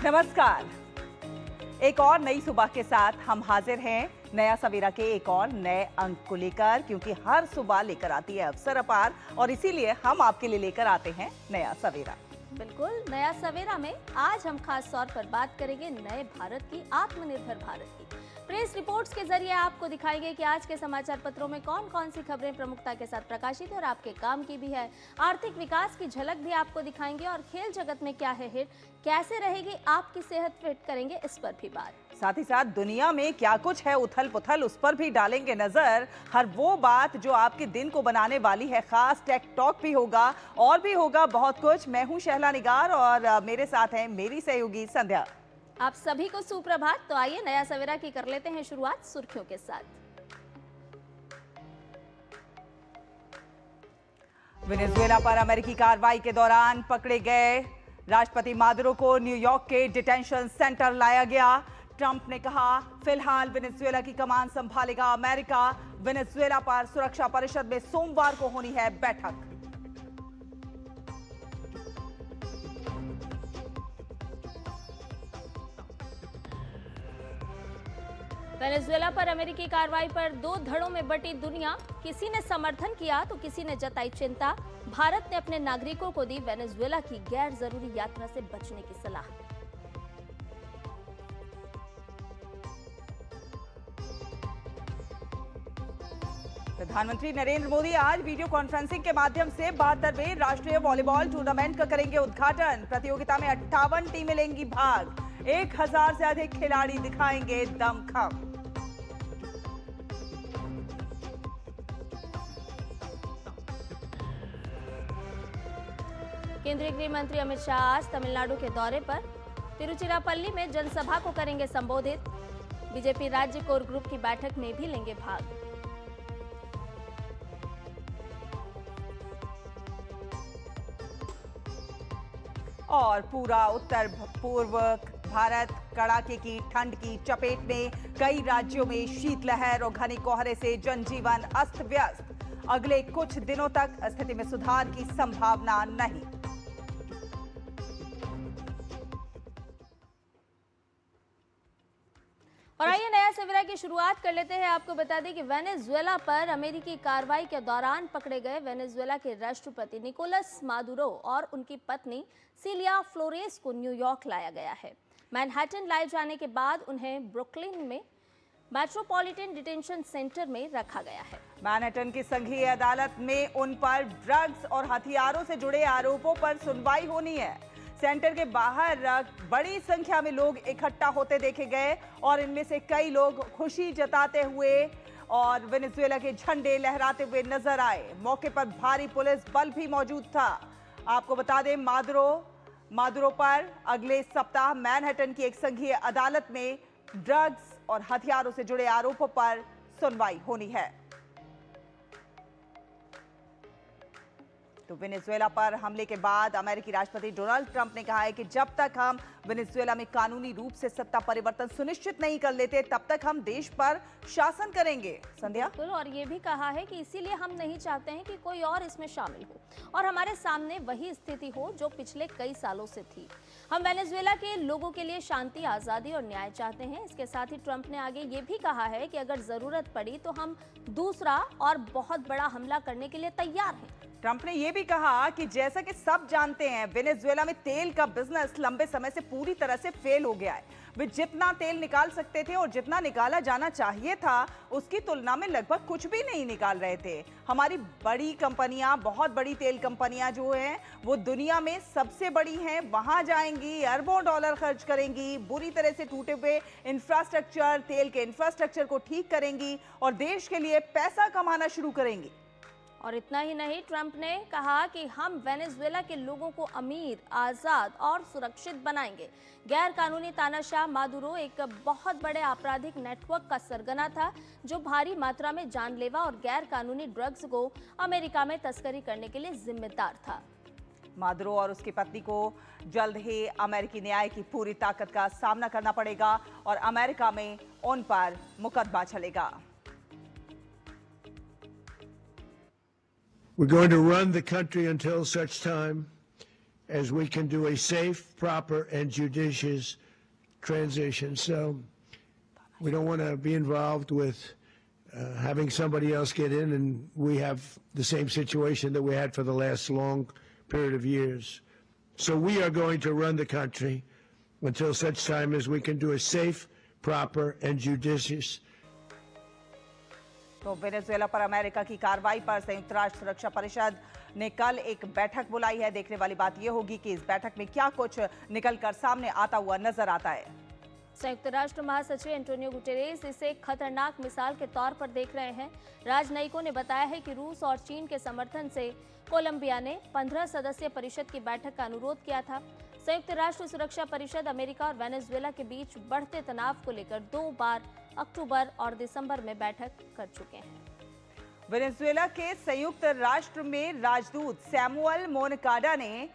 नमस्कार। एक और नई सुबह के साथ हम हाजिर हैं नया सवेरा के एक और नए अंक को लेकर, क्योंकि हर सुबह लेकर आती है अवसर अपार और इसीलिए हम आपके लिए लेकर आते हैं नया सवेरा। बिल्कुल, नया सवेरा में आज हम खास तौर पर बात करेंगे नए भारत की, आत्मनिर्भर भारत की। प्रेस रिपोर्ट्स के जरिए आपको दिखाएंगे कि आज के समाचार पत्रों में कौन कौन सी खबरें प्रमुखता के साथ प्रकाशित है और आपके काम की भी है। आर्थिक विकास की झलक भी आपको दिखाएंगे और खेल जगत में क्या है हिट, कैसे रहेगी आपकी सेहत फिट, करेंगे इस पर भी बात। साथ ही साथ दुनिया में क्या कुछ है उथल पुथल, उस पर भी डालेंगे नजर। हर वो बात जो आपके दिन को बनाने वाली है, खास टेक टॉक भी होगा और भी होगा बहुत कुछ। मैं हूं शहला निगार और मेरे साथ है मेरी सहयोगी संध्या। आप सभी को सुप्रभात। तो आइए नया सवेरा की कर लेते हैं शुरुआत सुर्खियों के साथ। वेनेजुएला पर अमेरिकी कार्रवाई के दौरान पकड़े गए राष्ट्रपति मादुरो को न्यूयॉर्क के डिटेंशन सेंटर लाया गया। ट्रंप ने कहा फिलहाल वेनेजुएला की कमान संभालेगा अमेरिका। वेनेजुएला पर सुरक्षा परिषद में सोमवार को होनी है बैठक। वेनेजुएला पर अमेरिकी कार्रवाई पर दो धड़ों में बटी दुनिया। किसी ने समर्थन किया तो किसी ने जताई चिंता। भारत ने अपने नागरिकों को दी वेनेजुएला की गैर जरूरी यात्रा से बचने की सलाह। प्रधानमंत्री नरेंद्र मोदी आज वीडियो कॉन्फ्रेंसिंग के माध्यम से 72वें राष्ट्रीय वॉलीबॉल टूर्नामेंट का करेंगे उद्घाटन। प्रतियोगिता में 58 टीमें लेंगी भाग। 1000 से अधिक खिलाड़ी दिखाएंगे दमखम। केंद्रीय गृह मंत्री अमित शाह आज तमिलनाडु के दौरे पर। तिरुचिरापल्ली में जनसभा को करेंगे संबोधित। बीजेपी राज्य कोर ग्रुप की बैठक में भी लेंगे भाग। और पूरा उत्तर पूर्व भारत कड़ाके की ठंड की चपेट में। कई राज्यों में शीतलहर और घने कोहरे से जनजीवन अस्त व्यस्त। अगले कुछ दिनों तक स्थिति में सुधार की संभावना नहीं। और आइए नया सवेरा की शुरुआत कर लेते हैं। आपको बता दें कि वेनेजुएला पर अमेरिकी कार्रवाई के दौरान पकड़े गए वेनेजुएला के राष्ट्रपति निकोलस मादुरो और उनकी पत्नी सिलिया फ्लोरेस को न्यूयॉर्क लाया गया है। मैनहट्टन लाए जाने के बाद उन्हें ब्रुकलिन में मेट्रोपॉलिटन डिटेंशन सेंटर में रखा गया है। मैनहट्टन की संघीय अदालत में उन पर ड्रग्स और हथियारों से जुड़े आरोपों पर सुनवाई होनी है। सेंटर के बाहर बड़ी संख्या में लोग इकट्ठा होते देखे गए और इनमें से कई लोग खुशी जताते हुए और वेनेजुएला के झंडे लहराते हुए नजर आए। मौके पर भारी पुलिस बल भी मौजूद था। आपको बता दें मादुरो पर अगले सप्ताह मैनहट्टन की एक संघीय अदालत में ड्रग्स और हथियारों से जुड़े आरोपों पर सुनवाई होनी है। तो वेनेजुएला पर हमले के बाद अमेरिकी राष्ट्रपति डोनाल्ड ट्रंप ने कहा है कि जब तक हम वेनेजुएला में कानूनी रूप से सत्ता परिवर्तन सुनिश्चित नहीं कर लेते तब तक हम देश पर शासन करेंगे। संध्या, बिल्कुल, और ये भी कहा है कि इसीलिए हम नहीं चाहते हैं कि कोई और इसमें शामिल हो और हमारे सामने वही स्थिति हो जो पिछले कई सालों से थी। हम वेनेजुएला के लोगों के लिए शांति, आजादी और न्याय चाहते हैं। इसके साथ ही ट्रंप ने आगे ये भी कहा है कि अगर जरूरत पड़ी तो हम दूसरा और बहुत बड़ा हमला करने के लिए तैयार हैं। ट्रंप ने यह भी कहा कि जैसा कि सब जानते हैं वेनेजुएला में तेल का बिजनेस लंबे समय से पूरी तरह से फेल हो गया है। वे जितना तेल निकाल सकते थे और जितना निकाला जाना चाहिए था उसकी तुलना में लगभग कुछ भी नहीं निकाल रहे थे। हमारी बड़ी कंपनियां, बहुत बड़ी तेल कंपनियां जो हैं वो दुनिया में सबसे बड़ी हैं, वहां जाएंगी, अरबों डॉलर खर्च करेंगी, बुरी तरह से टूटे हुए इंफ्रास्ट्रक्चर, तेल के इंफ्रास्ट्रक्चर को ठीक करेंगी और देश के लिए पैसा कमाना शुरू करेंगी। और इतना ही नहीं, ट्रंप ने कहा कि हम वेनेजुएला के लोगों को अमीर, आज़ाद और सुरक्षित बनाएंगे। गैर कानूनी तानाशाह मादुरो एक बहुत बड़े आपराधिक नेटवर्क का सरगना था जो भारी मात्रा में जानलेवा और गैर कानूनी ड्रग्स को अमेरिका में तस्करी करने के लिए जिम्मेदार था। मादुरो और उसकी पत्नी को जल्द ही अमेरिकी न्याय की पूरी ताकत का सामना करना पड़ेगा और अमेरिका में उन पर मुकदमा चलेगा। We're going to run the country until such time as we can do a safe, proper, and judicious transition. So we don't want to be involved with having somebody else get in, and we have the same situation that we had for the last long period of years. So we are going to run the country until such time as we can do a safe, proper, and judicious. तो Venezuela पर America की कार्रवाई पर संयुक्त राष्ट्र सुरक्षा परिषद ने कल एक बैठक बुलाई है। देखने वाली बात यह होगी कि इस बैठक में क्या कुछ निकलकर सामने आता हुआ नजर आता है। संयुक्त राष्ट्र महासचिव एंटोनियो गुटेरेस इसे एक खतरनाक मिसाल के तौर पर देख रहे हैं। राजनयिकों ने बताया है कि रूस और चीन के समर्थन से कोलंबिया ने 15 सदस्यीय परिषद की बैठक का अनुरोध किया था। संयुक्त राष्ट्र सुरक्षा परिषद अमेरिका और वेनेजुएला के बीच बढ़ते तनाव को लेकर 2 बार अक्टूबर और दिसंबर में बैठक कर चुके हैं। वेनेजुएला के संयुक्त राष्ट्र में राजदूत सैमुअल मोनकाडा ने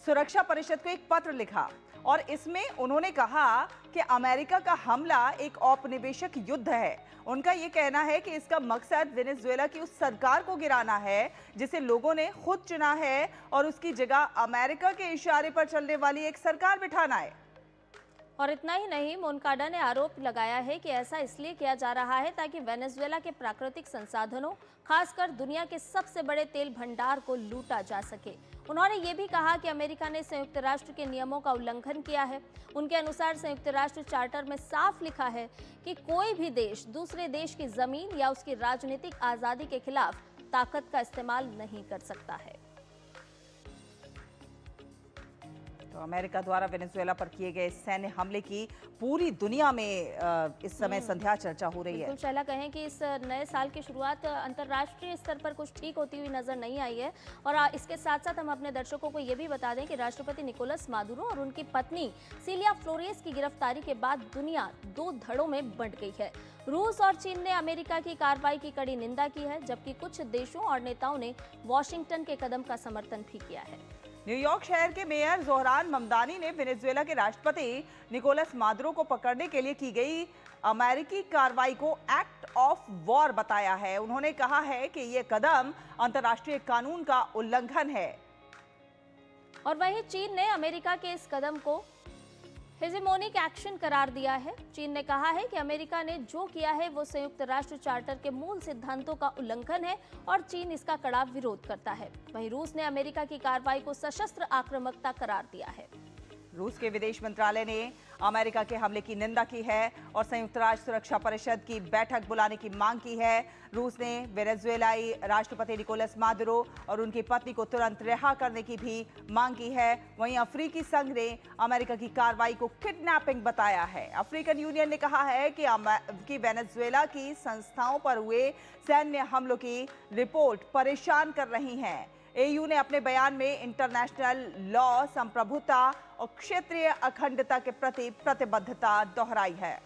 सुरक्षा परिषद को एक पत्र लिखा और इसमें उन्होंने कहा कि अमेरिका का हमला एक औपनिवेशिक युद्ध है। उनका ये कहना है कि इसका मकसद वेनेजुएला की उस सरकार को गिराना है जिसे लोगों ने खुद चुना है और उसकी जगह अमेरिका के इशारे पर चलने वाली एक सरकार बिठाना है। और इतना ही नहीं, मोनकाडा ने आरोप लगाया है कि ऐसा इसलिए किया जा रहा है ताकि वेनेजुएला के प्राकृतिक संसाधनों, खासकर दुनिया के सबसे बड़े तेल भंडार को लूटा जा सके। उन्होंने ये भी कहा कि अमेरिका ने संयुक्त राष्ट्र के नियमों का उल्लंघन किया है। उनके अनुसार संयुक्त राष्ट्र चार्टर में साफ लिखा है कि कोई भी देश दूसरे देश की जमीन या उसकी राजनीतिक आजादी के खिलाफ ताकत का इस्तेमाल नहीं कर सकता है। तो अमेरिका द्वारा वेनेजुएला पर किए गए सैन्य हमले की पूरी दुनिया में इस समय संध्या चर्चा हो रही है। बिल्कुल शैला, कहें कि इस नए साल की शुरुआत अंतर्राष्ट्रीय स्तर पर कुछ ठीक होती हुई नजर नहीं आई है। और इसके साथ साथ हम अपने दर्शकों को ये भी बता दें कि राष्ट्रपति निकोलस मादुरो और उनकी पत्नी सिलिया फ्लोरेस की गिरफ्तारी के बाद दुनिया 2 धड़ों में बंट गई है। रूस और चीन ने अमेरिका की कार्रवाई की कड़ी निंदा की है, जबकि कुछ देशों और नेताओं ने वॉशिंगटन के कदम का समर्थन भी किया है। न्यूयॉर्क शहर के मेयर जोहरान ममदानी ने वेनेजुएला के राष्ट्रपति निकोलस मादुरो को पकड़ने के लिए की गई अमेरिकी कार्रवाई को एक्ट ऑफ वॉर बताया है। उन्होंने कहा है कि यह कदम अंतर्राष्ट्रीय कानून का उल्लंघन है। और वहीं चीन ने अमेरिका के इस कदम को हेजेमोनिक एक्शन करार दिया है। चीन ने कहा है कि अमेरिका ने जो किया है वो संयुक्त राष्ट्र चार्टर के मूल सिद्धांतों का उल्लंघन है और चीन इसका कड़ा विरोध करता है। वहीं रूस ने अमेरिका की कार्रवाई को सशस्त्र आक्रामकता करार दिया है। रूस के विदेश मंत्रालय ने अमेरिका के हमले की निंदा की है और संयुक्त राष्ट्र सुरक्षा परिषद की बैठक बुलाने की मांग की है। रूस ने वेनेजुएलाई राष्ट्रपति निकोलस मादुरो और उनकी पत्नी को तुरंत रिहा करने की भी मांग की है। वहीं अफ्रीकी संघ ने अमेरिका की कार्रवाई को किडनैपिंग बताया है। अफ्रीकन यूनियन ने कहा है कि वेनेजुएला की संस्थाओं पर हुए सैन्य हमलों की रिपोर्ट परेशान कर रही हैं। एयू ने अपने बयान में इंटरनेशनल लॉ, संप्रभुता और क्षेत्रीय अखंडता के प्रति प्रतिबद्धता दोहराई है।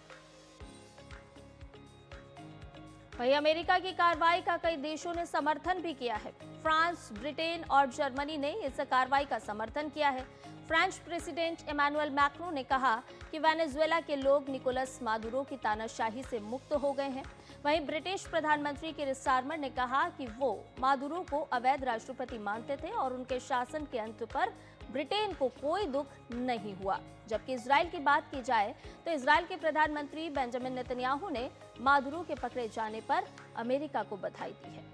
वहीं अमेरिका की कार्रवाई का कई देशों ने समर्थन भी किया है। फ्रांस, ब्रिटेन और जर्मनी ने इस कार्रवाई का समर्थन किया है। फ्रेंच प्रेसिडेंट इमैनुअल मैक्रों ने कहा कि वेनेजुएला के लोग निकोलस मादुरो की तानाशाही से मुक्त हो गए हैं। वहीं ब्रिटिश प्रधानमंत्री कीर स्टारमर ने कहा कि वो मादुरो को अवैध राष्ट्रपति मानते थे और उनके शासन के अंत पर ब्रिटेन को कोई दुख नहीं हुआ। जबकि इजराइल की बात की जाए तो इजराइल के प्रधानमंत्री बेंजामिन नेतन्याहू ने मादुरो के पकड़े जाने पर अमेरिका को बधाई दी है।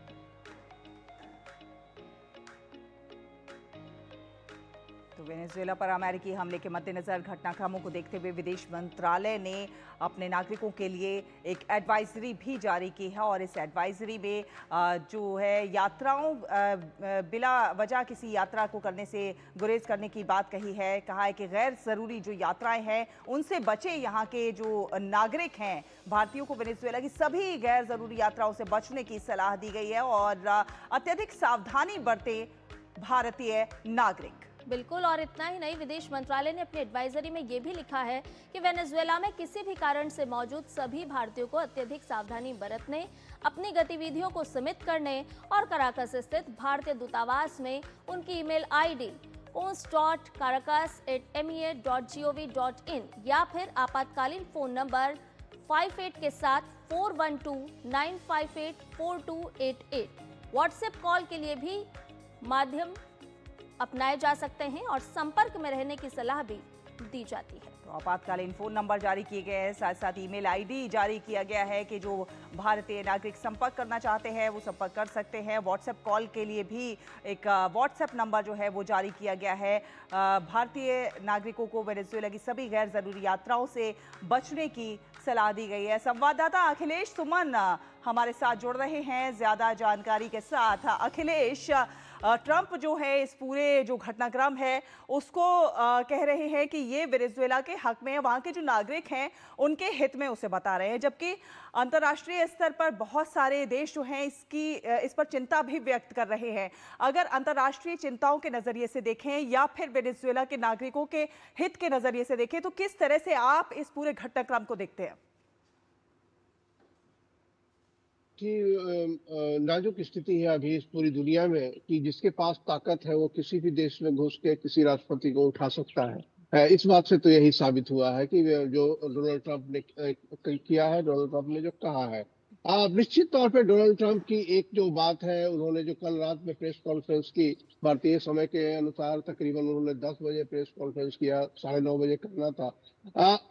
तो वेनेजुएला पर अमेरिकी हमले के मद्देनजर घटनाक्रमों को देखते हुए विदेश मंत्रालय ने अपने नागरिकों के लिए एक एडवाइजरी भी जारी की है और इस एडवाइजरी में जो है यात्राओं बिला वजह किसी यात्रा को करने से गुरेज करने की बात कही है। कहा है कि गैर ज़रूरी जो यात्राएं हैं उनसे बचे। यहाँ के जो नागरिक हैं भारतीयों को वेनेजुएला की सभी गैर ज़रूरी यात्राओं से बचने की सलाह दी गई है और अत्यधिक सावधानी बरते भारतीय नागरिक। बिल्कुल, और इतना ही नहीं, विदेश मंत्रालय ने अपनी एडवाइजरी में ये भी लिखा है कि वेनेजुएला में किसी भी कारण से मौजूद सभी भारतीयों को अत्यधिक सावधानी बरतने, अपनी गतिविधियों को सीमित करने और कराकस स्थित भारतीय दूतावास में उनकी ईमेल आईडी cons.caracas@mea.gov.in या फिर आपातकालीन फोन नंबर 58 के साथ 412-958-4288 व्हाट्सएप कॉल के लिए भी माध्यम अपनाए जा सकते हैं और संपर्क में रहने की सलाह भी दी जाती है। तो आपातकालीन फोन नंबर जारी किए गए हैं, साथ साथ ईमेल आईडी जारी किया गया है कि जो भारतीय नागरिक संपर्क करना चाहते हैं वो संपर्क कर सकते हैं। व्हाट्सएप कॉल के लिए भी एक व्हाट्सएप नंबर जो है वो जारी किया गया है। भारतीय नागरिकों को वेनेजुएला की सभी गैर जरूरी यात्राओं से बचने की सलाह दी गई है। संवाददाता अखिलेश सुमन हमारे साथ जुड़ रहे हैं ज्यादा जानकारी के साथ। अखिलेश, ट्रंप जो है इस पूरे जो घटनाक्रम है उसको कह रहे हैं कि ये वेनेजुएला के हक में है, वहाँ के जो नागरिक हैं उनके हित में उसे बता रहे हैं, जबकि अंतर्राष्ट्रीय स्तर पर बहुत सारे देश जो हैं इस पर चिंता भी व्यक्त कर रहे हैं। अगर अंतर्राष्ट्रीय चिंताओं के नजरिए से देखें या फिर वेनेजुएला के नागरिकों के हित के नजरिए से देखें तो किस तरह से आप इस पूरे घटनाक्रम को देखते हैं? की नाजुक स्थिति है अभी इस पूरी दुनिया में कि जिसके पास ताकत है वो किसी भी देश में घुस के किसी राष्ट्रपति को उठा सकता है। इस बात से तो यही साबित हुआ है कि जो डोनाल्ड ट्रंप ने किया है, डोनाल्ड ट्रंप ने जो कहा है, निश्चित तौर पे डोनाल्ड ट्रंप की एक जो बात है, उन्होंने जो कल रात में प्रेस कॉन्फ्रेंस की, भारतीय समय के अनुसार तकरीबन उन्होंने 10 बजे प्रेस कॉन्फ्रेंस किया, 9:30 बजे करना था।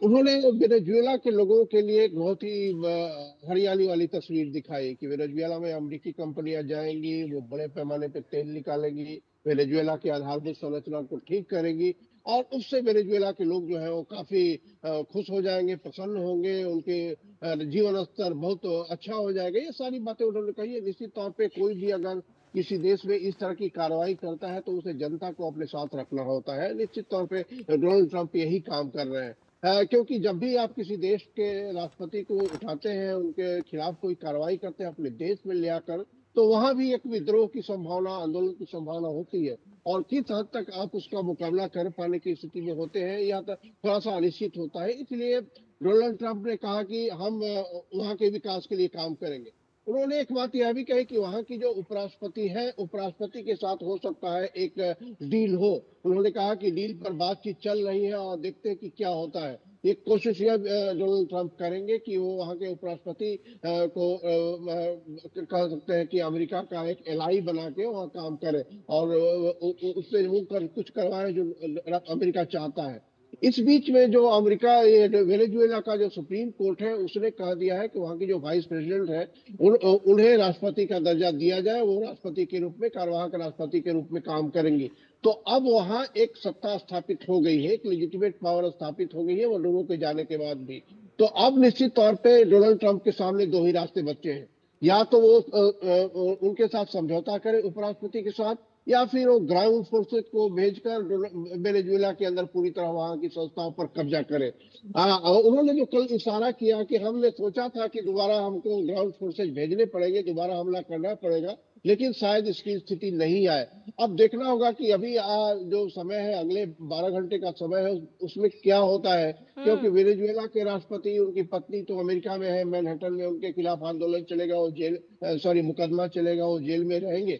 उन्होंने वेनेजुएला के लोगों के लिए एक बहुत ही हरियाली वाली तस्वीर दिखाई कि वेनेजुएला में अमेरिकी कंपनियां जाएंगी, वो बड़े पैमाने पे तेल निकालेंगी, वेनेजुएला की आधारभूत संरचना को ठीक करेंगी और उससे वेनेजुएला के लोग जो है वो काफी खुश हो जाएंगे, प्रसन्न होंगे, उनके जीवन स्तर बहुत अच्छा हो जाएगा। ये सारी बातें उन्होंने कही है। निश्चित तौर पे कोई भी अगर किसी देश में इस तरह की कार्रवाई करता है तो उसे जनता को अपने साथ रखना होता है। निश्चित तौर पे डोनाल्ड ट्रंप यही काम कर रहे हैं। क्योंकि जब भी आप किसी देश के राष्ट्रपति को उठाते हैं, उनके खिलाफ कोई कार्रवाई करते हैं अपने देश में ले आकर, तो वहां भी एक विद्रोह की संभावना, आंदोलन की संभावना होती है और किस हद तक आप उसका मुकाबला कर पाने की स्थिति में होते हैं या तो थोड़ा सा अनिश्चित होता है। इसलिए डोनाल्ड ट्रंप ने कहा कि हम वहां के विकास के लिए काम करेंगे। उन्होंने एक बात यह भी कही कि वहां की जो उपराष्ट्रपति है, उपराष्ट्रपति के साथ हो सकता है एक डील हो। उन्होंने कहा कि डील पर बातचीत चल रही है और देखते हैं कि क्या होता है। एक कोशिश यह डोनाल्ड ट्रंप करेंगे कि वो वहां के उपराष्ट्रपति को कह सकते हैं कि अमेरिका का एक एलाई बना के वहां काम करे और उससे वो कुछ करवाए जो अमेरिका चाहता है। इस बीच में जो अमेरिका, वेनेजुएला का जो सुप्रीम कोर्ट है उसने कह दिया है कि वहां की जो वाइस प्रेसिडेंट है उन्हें राष्ट्रपति का दर्जा दिया जाए, वो राष्ट्रपति के रूप में, कार्यवाहक राष्ट्रपति के रूप में काम करेंगी। तो अब वहां एक सत्ता स्थापित हो गई है, एक लेजिटिमेट पावर स्थापित हो गई है वो लोगों के जाने के बाद भी। तो अब निश्चित तौर पे डोनाल्ड ट्रंप के सामने दो ही रास्ते बचे हैं, या तो वो उनके साथ समझौता करे उपराष्ट्रपति के साथ, या फिर वो ग्राउंड फोर्सेस को भेजकर वेनेजुएला के अंदर पूरी तरह वहां की संस्थाओं पर कब्जा करे। उन्होंने जो कल इशारा किया कि हमने सोचा था कि दोबारा हमको ग्राउंड फोर्सेस भेजने पड़ेंगे, दोबारा हमला करना पड़ेगा, लेकिन शायद इसकी स्थिति नहीं आए। अब देखना होगा कि अभी जो समय है, अगले 12 घंटे का समय है, उसमें क्या होता है। क्योंकि वेनेजुएला के राष्ट्रपति, उनकी पत्नी तो अमेरिका में है, मैनहट्टन में उनके खिलाफ आंदोलन चलेगा, वो मुकदमा चलेगा, वो जेल में रहेंगे।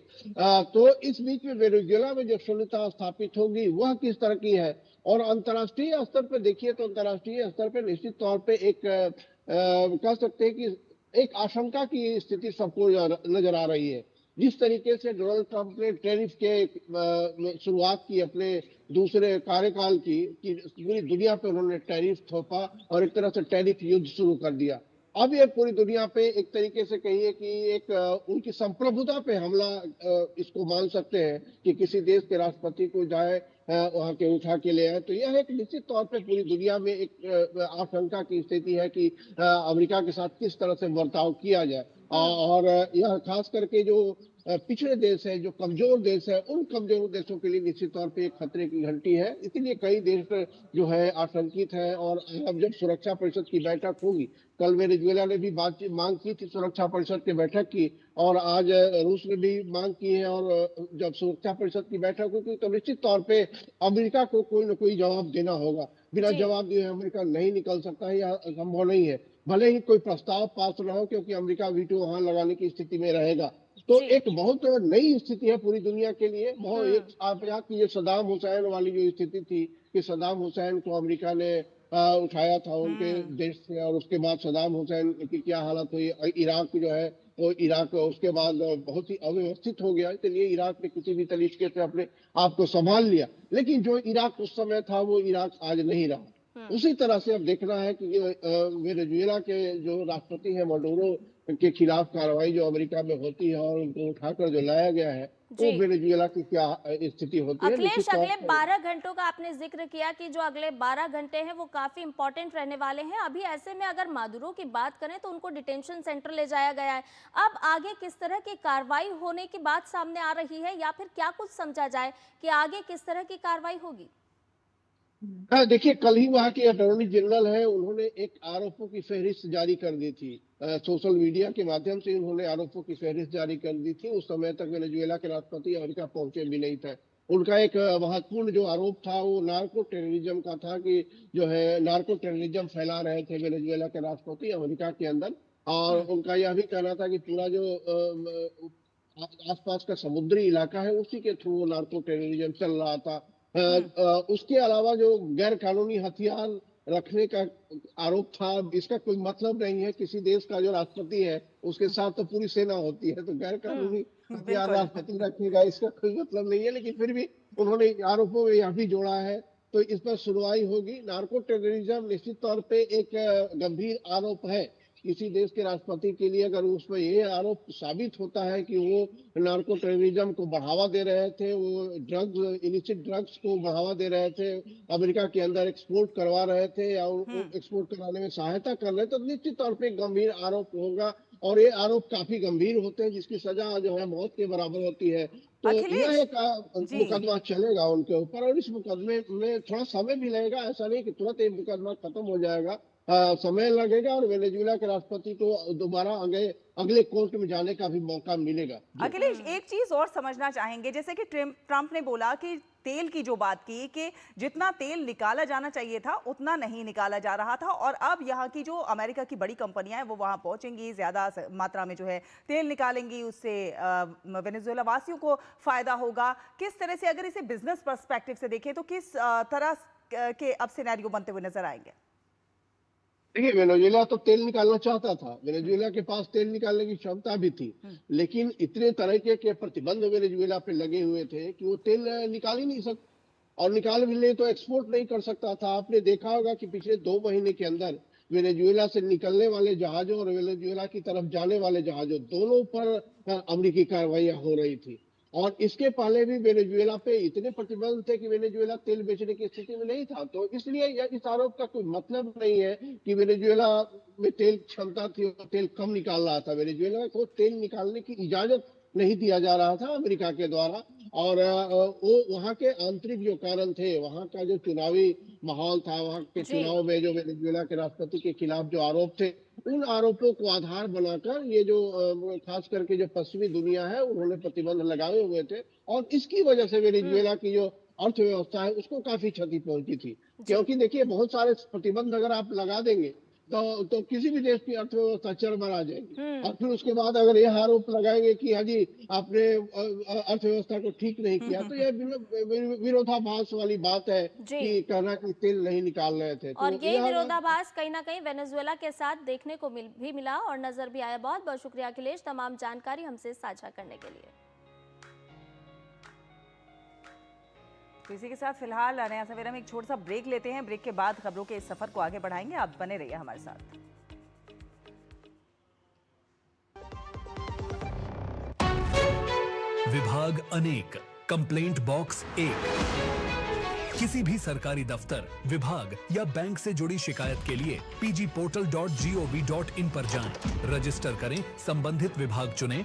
तो इस बीच में वेनेजुएला में जो शून्यता स्थापित होगी वह किस तरह की है। और अंतर्राष्ट्रीय स्तर पर देखिए तो अंतर्राष्ट्रीय स्तर पर निश्चित तौर पर एक कह सकते हैं कि एक आशंका की स्थिति सबको नजर आ रही है। जिस तरीके से डोनाल्ड ट्रंप ने टैरिफ के शुरुआत की अपने दूसरे कार्यकाल की, कि पूरी दुनिया पे उन्होंने टैरिफ थोपा और एक तरह से टैरिफ युद्ध शुरू कर दिया। अब ये पूरी दुनिया पे एक तरीके से कहिए कि एक उनकी संप्रभुता पे हमला इसको मान सकते हैं कि किसी देश के राष्ट्रपति को जाए वहां के उठा के ले आए। तो यह एक निश्चित तौर पे पूरी दुनिया में एक आशंका की स्थिति है कि अमेरिका के साथ किस तरह से बर्ताव किया जाए। और यह खास करके जो पिछड़े देश है, जो कमजोर देश है, उन कमजोर देशों के लिए निश्चित तौर पे एक खतरे की घंटी है। इसीलिए कई देश जो है आशंकित है। और अब जब सुरक्षा परिषद की बैठक होगी, कल वेनेजुएला ने भी मांग की थी सुरक्षा परिषद की बैठक की, और आज रूस ने भी मांग की है। और जब सुरक्षा परिषद की बैठक होगी तो निश्चित तौर पे अमेरिका को कोई न कोई जवाब देना होगा। बिना जवाब दिए अमेरिका नहीं निकल सकता है, यह संभव नहीं है। भले ही कोई प्रस्ताव पास न हो, क्योंकि अमेरिका वीटो वहां लगाने की स्थिति में रहेगा। तो एक बहुत नई स्थिति है पूरी दुनिया के लिए। बहुत एक आप याद कीजिए सद्दाम हुसैन वाली जो स्थिति थी कि सद्दाम हुसैन को अमेरिका ने उठाया था उनके देश से, और उसके बाद सद्दाम हुसैन की क्या हालत हुई। इराक जो है वो इराक उसके बाद बहुत ही अव्यवस्थित हो गया, इसलिए इराक ने किसी भी तरीके से अपने आप को संभाल लिया। लेकिन जो इराक उस समय था वो इराक आज नहीं रहा। उसी तरह से अब देखना है कि वेनेजुएला के जो राष्ट्रपति हैं मडूरो के खिलाफ कार्रवाई जो अमेरिका में होती है और उनको उठाकर जो लाया गया है, वो वेनेजुएला की क्या स्थिति होती है। अखिलेश, अगले 12 घंटों का आपने जिक्र किया कि जो अगले 12 घंटे हैं वो काफी इंपॉर्टेंट रहने वाले हैं। अभी ऐसे में अगर मादुरो की बात करें तो उनको डिटेंशन सेंटर ले जाया गया है। अब आगे किस तरह की कार्रवाई होने की बात सामने आ रही है, या फिर क्या कुछ समझा जाए कि आगे किस तरह की कार्रवाई होगी? देखिए, कल ही वहाँ के अटॉर्नी जनरल है, उन्होंने एक आरोपों की फहरिस्त जारी कर दी थी। सोशल मीडिया के माध्यम से उन्होंने आरोपों की फहरिस्त जारी कर दी थी। उस समय तक वेनेजुएला के राष्ट्रपति अमेरिका पहुंचे भी नहीं थे। उनका एक महत्वपूर्ण जो आरोप था वो नार्को टेररिज्म का था कि जो है नार्को टेररिज्म फैला रहे थे वेनेजुएला के राष्ट्रपति अमेरिका के अंदर। और उनका यह भी कहना था कि पूरा जो आसपास का समुद्री इलाका है उसी के थ्रू नार्को टेररिज्म चल रहा था। उसके अलावा जो गैर कानूनी हथियार रखने का आरोप था, इसका कोई मतलब नहीं है। किसी देश का जो राष्ट्रपति है उसके साथ तो पूरी सेना होती है, तो गैर कानूनी हथियार राष्ट्रपति रखेगा इसका कोई मतलब नहीं है। लेकिन फिर भी उन्होंने आरोपों में यह भी जोड़ा है, तो इस पर सुनवाई होगी। नार्को टेररिज्म निश्चित तौर पे एक गंभीर आरोप है किसी देश के राष्ट्रपति के लिए। अगर उसमें ये आरोप साबित होता है कि वो नार्को टेररिज्म को बढ़ावा दे रहे थे, वो ड्रग्स, इलिसिट ड्रग्स को बढ़ावा दे रहे थे, अमेरिका के अंदर एक्सपोर्ट करवा रहे थे या एक्सपोर्ट कराने में सहायता कर रहे थे, तो निश्चित तौर पे गंभीर आरोप होगा। और ये आरोप काफी गंभीर होते हैं जिसकी सजा जो है मौत के बराबर होती है। तो यह एक मुकदमा चलेगा उनके ऊपर, और इस मुकदमे में थोड़ा समय भी लगेगा। ऐसा नहीं कि तुरंत ये मुकदमा खत्म हो जाएगा, समय लगेगा और वेनेजुएला के राष्ट्रपति को दोबारा अगले कोर्ट में जाने का भी मौका मिलेगा। अखिलेश, एक चीज और समझना चाहेंगे, जैसे कि ट्रंप ने बोला कि तेल की जो बात की कि जितना तेल निकाला जाना चाहिए था उतना नहीं निकाला जा रहा था, और अब यहाँ की जो अमेरिका की बड़ी कंपनियां हैं वो वहां पहुंचेंगी, ज्यादा मात्रा में जो है तेल निकालेंगी, उससे वेनेजुएला वासियों को फायदा होगा। किस तरह से, अगर इसे बिजनेस पर्सपेक्टिव से देखें तो किस तरह के अब सिनेरियो बनते हुए नजर आएंगे? देखिए, वेनेजुएला तो तेल निकालना चाहता था, वेनेजुएला के पास तेल निकालने की क्षमता भी थी, लेकिन इतने तरह के प्रतिबंध वेनेजुएला पे लगे हुए थे कि वो तेल निकाल ही नहीं सकता, और निकाल भी ले तो एक्सपोर्ट नहीं कर सकता था। आपने देखा होगा कि पिछले 2 महीने के अंदर वेनेजुएला से निकलने वाले जहाजों और वेनेजुएला की तरफ जाने वाले जहाजों दोनों पर अमेरिकी कार्रवाई हो रही थी। और इसके पहले भी वेनेजुएला पे इतने प्रतिबंध थे कि वेनेजुएला तेल बेचने की स्थिति में नहीं था। तो इसलिए इस आरोप का कोई मतलब नहीं है कि वेनेजुएला में तेल क्षमता थी और तेल कम निकाल रहा था। वेनेजुएला को तेल निकालने की इजाजत नहीं दिया जा रहा था अमेरिका के द्वारा, और वो वहाँ के आंतरिक जो कारण थे, वहाँ का जो चुनावी माहौल था, वहाँ के चुनाव में जो वेनेजुएला के राष्ट्रपति के खिलाफ जो आरोप थे, उन आरोपों को आधार बनाकर ये जो खास करके जो पश्चिमी दुनिया है उन्होंने प्रतिबंध लगाए हुए थे, और इसकी वजह से वेनेजुएला की जो अर्थव्यवस्था है उसको काफी क्षति पहुंची थी। क्योंकि देखिए, बहुत सारे प्रतिबंध अगर आप लगा देंगे तो किसी भी देश की अर्थव्यवस्था चरमरा जाएगी, और फिर उसके बाद अगर यह आरोप लगाएंगे कि हाँ जी आपने अर्थव्यवस्था को ठीक नहीं किया, तो यह विरोधाभास वाली बात है कि कहना कि तेल नहीं निकाल रहे थे। और यही विरोधाभास कहीं ना कहीं वेनेजुएला के साथ देखने को भी मिला और नजर भी आया। बहुत बहुत शुक्रिया अखिलेश, तमाम जानकारी हमसे साझा करने के लिए। तो इसी के साथ फिलहाल नया सवेरा में एक छोटा सा ब्रेक लेते हैं। ब्रेक के बाद खबरों के इस सफर को आगे बढ़ाएंगे। आप बने रहिए हमारे साथ। विभाग अनेक, कंप्लेंट बॉक्स 1। किसी भी सरकारी दफ्तर, विभाग या बैंक से जुड़ी शिकायत के लिए pgportal.gov.in पर जाएं, रजिस्टर करें, संबंधित विभाग चुनें,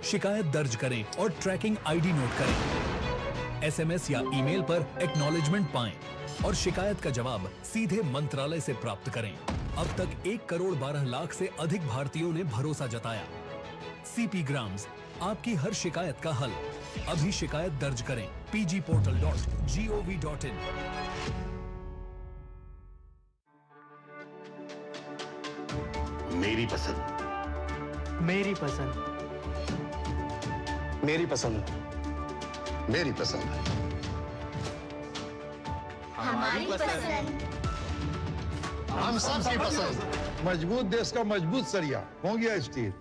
शिकायत दर्ज करें और ट्रैकिंग आईडी नोट करें। SMS या ईमेल पर एक्नॉलेजमेंट पाएं और शिकायत का जवाब सीधे मंत्रालय से प्राप्त करें। अब तक 1 करोड़ 12 लाख से अधिक भारतीयों ने भरोसा जताया। CP ग्राम्स, आपकी हर शिकायत का हल। अभी शिकायत दर्ज करें pgportal.gov.in। मेरी पसंद, मेरी पसंद, मेरी पसंद, मेरी पसंद, हमारी पसंद, हम सबकी पसंद। मजबूत देश का मजबूत सरिया हो गया स्टील।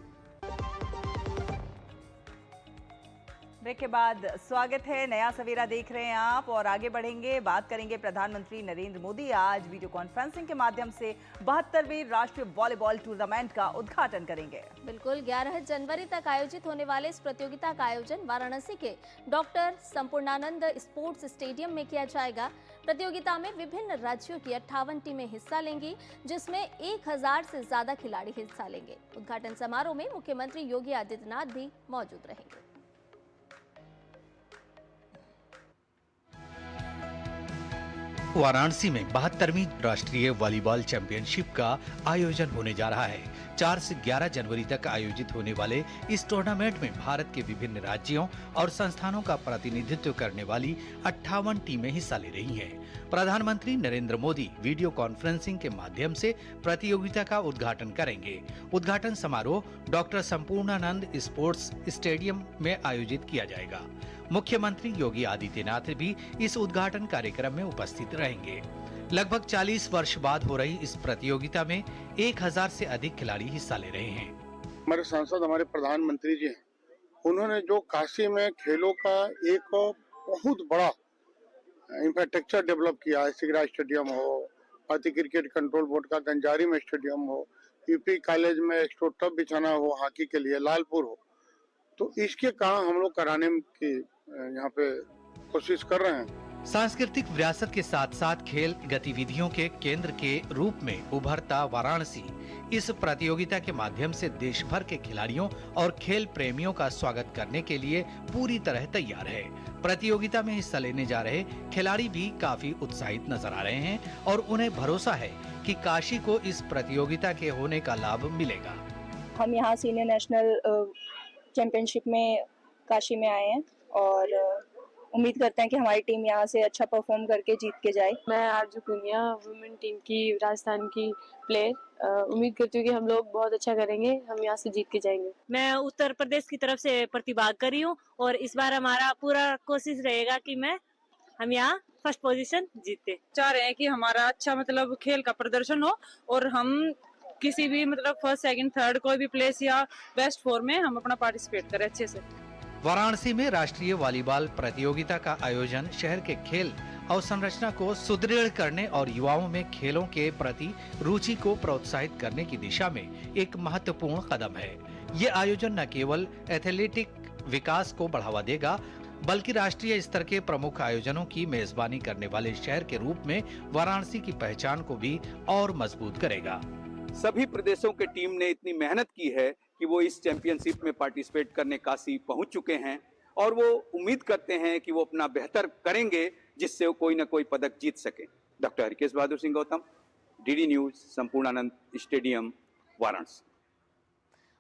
ब्रेक के बाद स्वागत है। नया सवेरा देख रहे हैं आप और आगे बढ़ेंगे, बात करेंगे। प्रधानमंत्री नरेंद्र मोदी आज वीडियो कॉन्फ्रेंसिंग के माध्यम से 72वें राष्ट्रीय वॉलीबॉल टूर्नामेंट का उद्घाटन करेंगे। बिल्कुल, 11 जनवरी तक आयोजित होने वाले इस प्रतियोगिता का आयोजन वाराणसी के डॉक्टर संपूर्णानंद स्पोर्ट्स स्टेडियम में किया जाएगा। प्रतियोगिता में विभिन्न राज्यों की 58 टीमें हिस्सा लेंगी, जिसमें 1000 से ज्यादा खिलाड़ी हिस्सा लेंगे। उद्घाटन समारोह में मुख्यमंत्री योगी आदित्यनाथ भी मौजूद रहेंगे। वाराणसी में 72वीं राष्ट्रीय वॉलीबॉल चैंपियनशिप का आयोजन होने जा रहा है। 4 से 11 जनवरी तक आयोजित होने वाले इस टूर्नामेंट में भारत के विभिन्न राज्यों और संस्थानों का प्रतिनिधित्व करने वाली 58 टीमें हिस्सा ले रही हैं। प्रधानमंत्री नरेंद्र मोदी वीडियो कॉन्फ्रेंसिंग के माध्यम से प्रतियोगिता का उद्घाटन करेंगे। उद्घाटन समारोह डॉक्टर संपूर्णानंद स्पोर्ट्स स्टेडियम में आयोजित किया जाएगा। मुख्यमंत्री योगी आदित्यनाथ भी इस उद्घाटन कार्यक्रम में उपस्थित रहेंगे। लगभग 40 वर्ष बाद हो रही इस प्रतियोगिता में 1000 से अधिक खिलाड़ी हिस्सा ले रहे हैं। हमारे सांसद, हमारे प्रधानमंत्री जी हैं, उन्होंने जो काशी में खेलों का एक बहुत बड़ा इंफ्रास्ट्रक्चर डेवलप किया है, सिगरा स्टेडियम हो, भारतीय क्रिकेट कंट्रोल बोर्ड का गंजारी में स्टेडियम हो, यूपी कॉलेज में टब बिछाना हो हॉकी के लिए, लालपुर हो, तो इसके काम हम लोग कराने की यहाँ पे कोशिश कर रहे हैं। सांस्कृतिक विरासत के साथ साथ खेल गतिविधियों के केंद्र के रूप में उभरता वाराणसी इस प्रतियोगिता के माध्यम से देश भर के खिलाड़ियों और खेल प्रेमियों का स्वागत करने के लिए पूरी तरह तैयार है। प्रतियोगिता में हिस्सा लेने जा रहे खिलाड़ी भी काफी उत्साहित नजर आ रहे हैं और उन्हें भरोसा है कि काशी को इस प्रतियोगिता के होने का लाभ मिलेगा। हम यहाँ सीनियर नेशनल चैंपियनशिप में काशी में आए हैं और उम्मीद करते हैं कि हमारी टीम यहाँ से अच्छा परफॉर्म करके जीत के जाए। मैं आरजू पुनिया, वुमेन टीम की राजस्थान की प्लेयर, उम्मीद करती हूँ कि हम लोग बहुत अच्छा करेंगे, हम यहाँ से जीत के जाएंगे। मैं उत्तर प्रदेश की तरफ से प्रतिभाग करी हूँ और इस बार हमारा पूरा कोशिश रहेगा कि हम यहाँ फर्स्ट पोजीशन जीते। चाह रहे हैं कि हमारा अच्छा मतलब खेल का प्रदर्शन हो और हम किसी भी मतलब फर्स्ट, सेकंड, थर्ड कोई भी प्लेस या बेस्ट 4 में हम अपना पार्टिसिपेट करें अच्छे से। वाराणसी में राष्ट्रीय वॉलीबॉल प्रतियोगिता का आयोजन शहर के खेल अवसंरचना को सुदृढ़ करने और युवाओं में खेलों के प्रति रुचि को प्रोत्साहित करने की दिशा में एक महत्वपूर्ण कदम है। ये आयोजन न केवल एथलेटिक विकास को बढ़ावा देगा, बल्कि राष्ट्रीय स्तर के प्रमुख आयोजनों की मेजबानी करने वाले शहर के रूप में वाराणसी की पहचान को भी और मजबूत करेगा। सभी प्रदेशों के टीम ने इतनी मेहनत की है कि वो इस चैंपियनशिप में पार्टिसिपेट करने काशी पहुंच चुके हैं और वो उम्मीद करते हैं कि वो अपना बेहतर करेंगे, जिससे वो कोई न कोई पदक जीत सके। Doctor Harkesh Bahadur Singh Gautam, DD news, Sampurnanand stadium, Varanasi.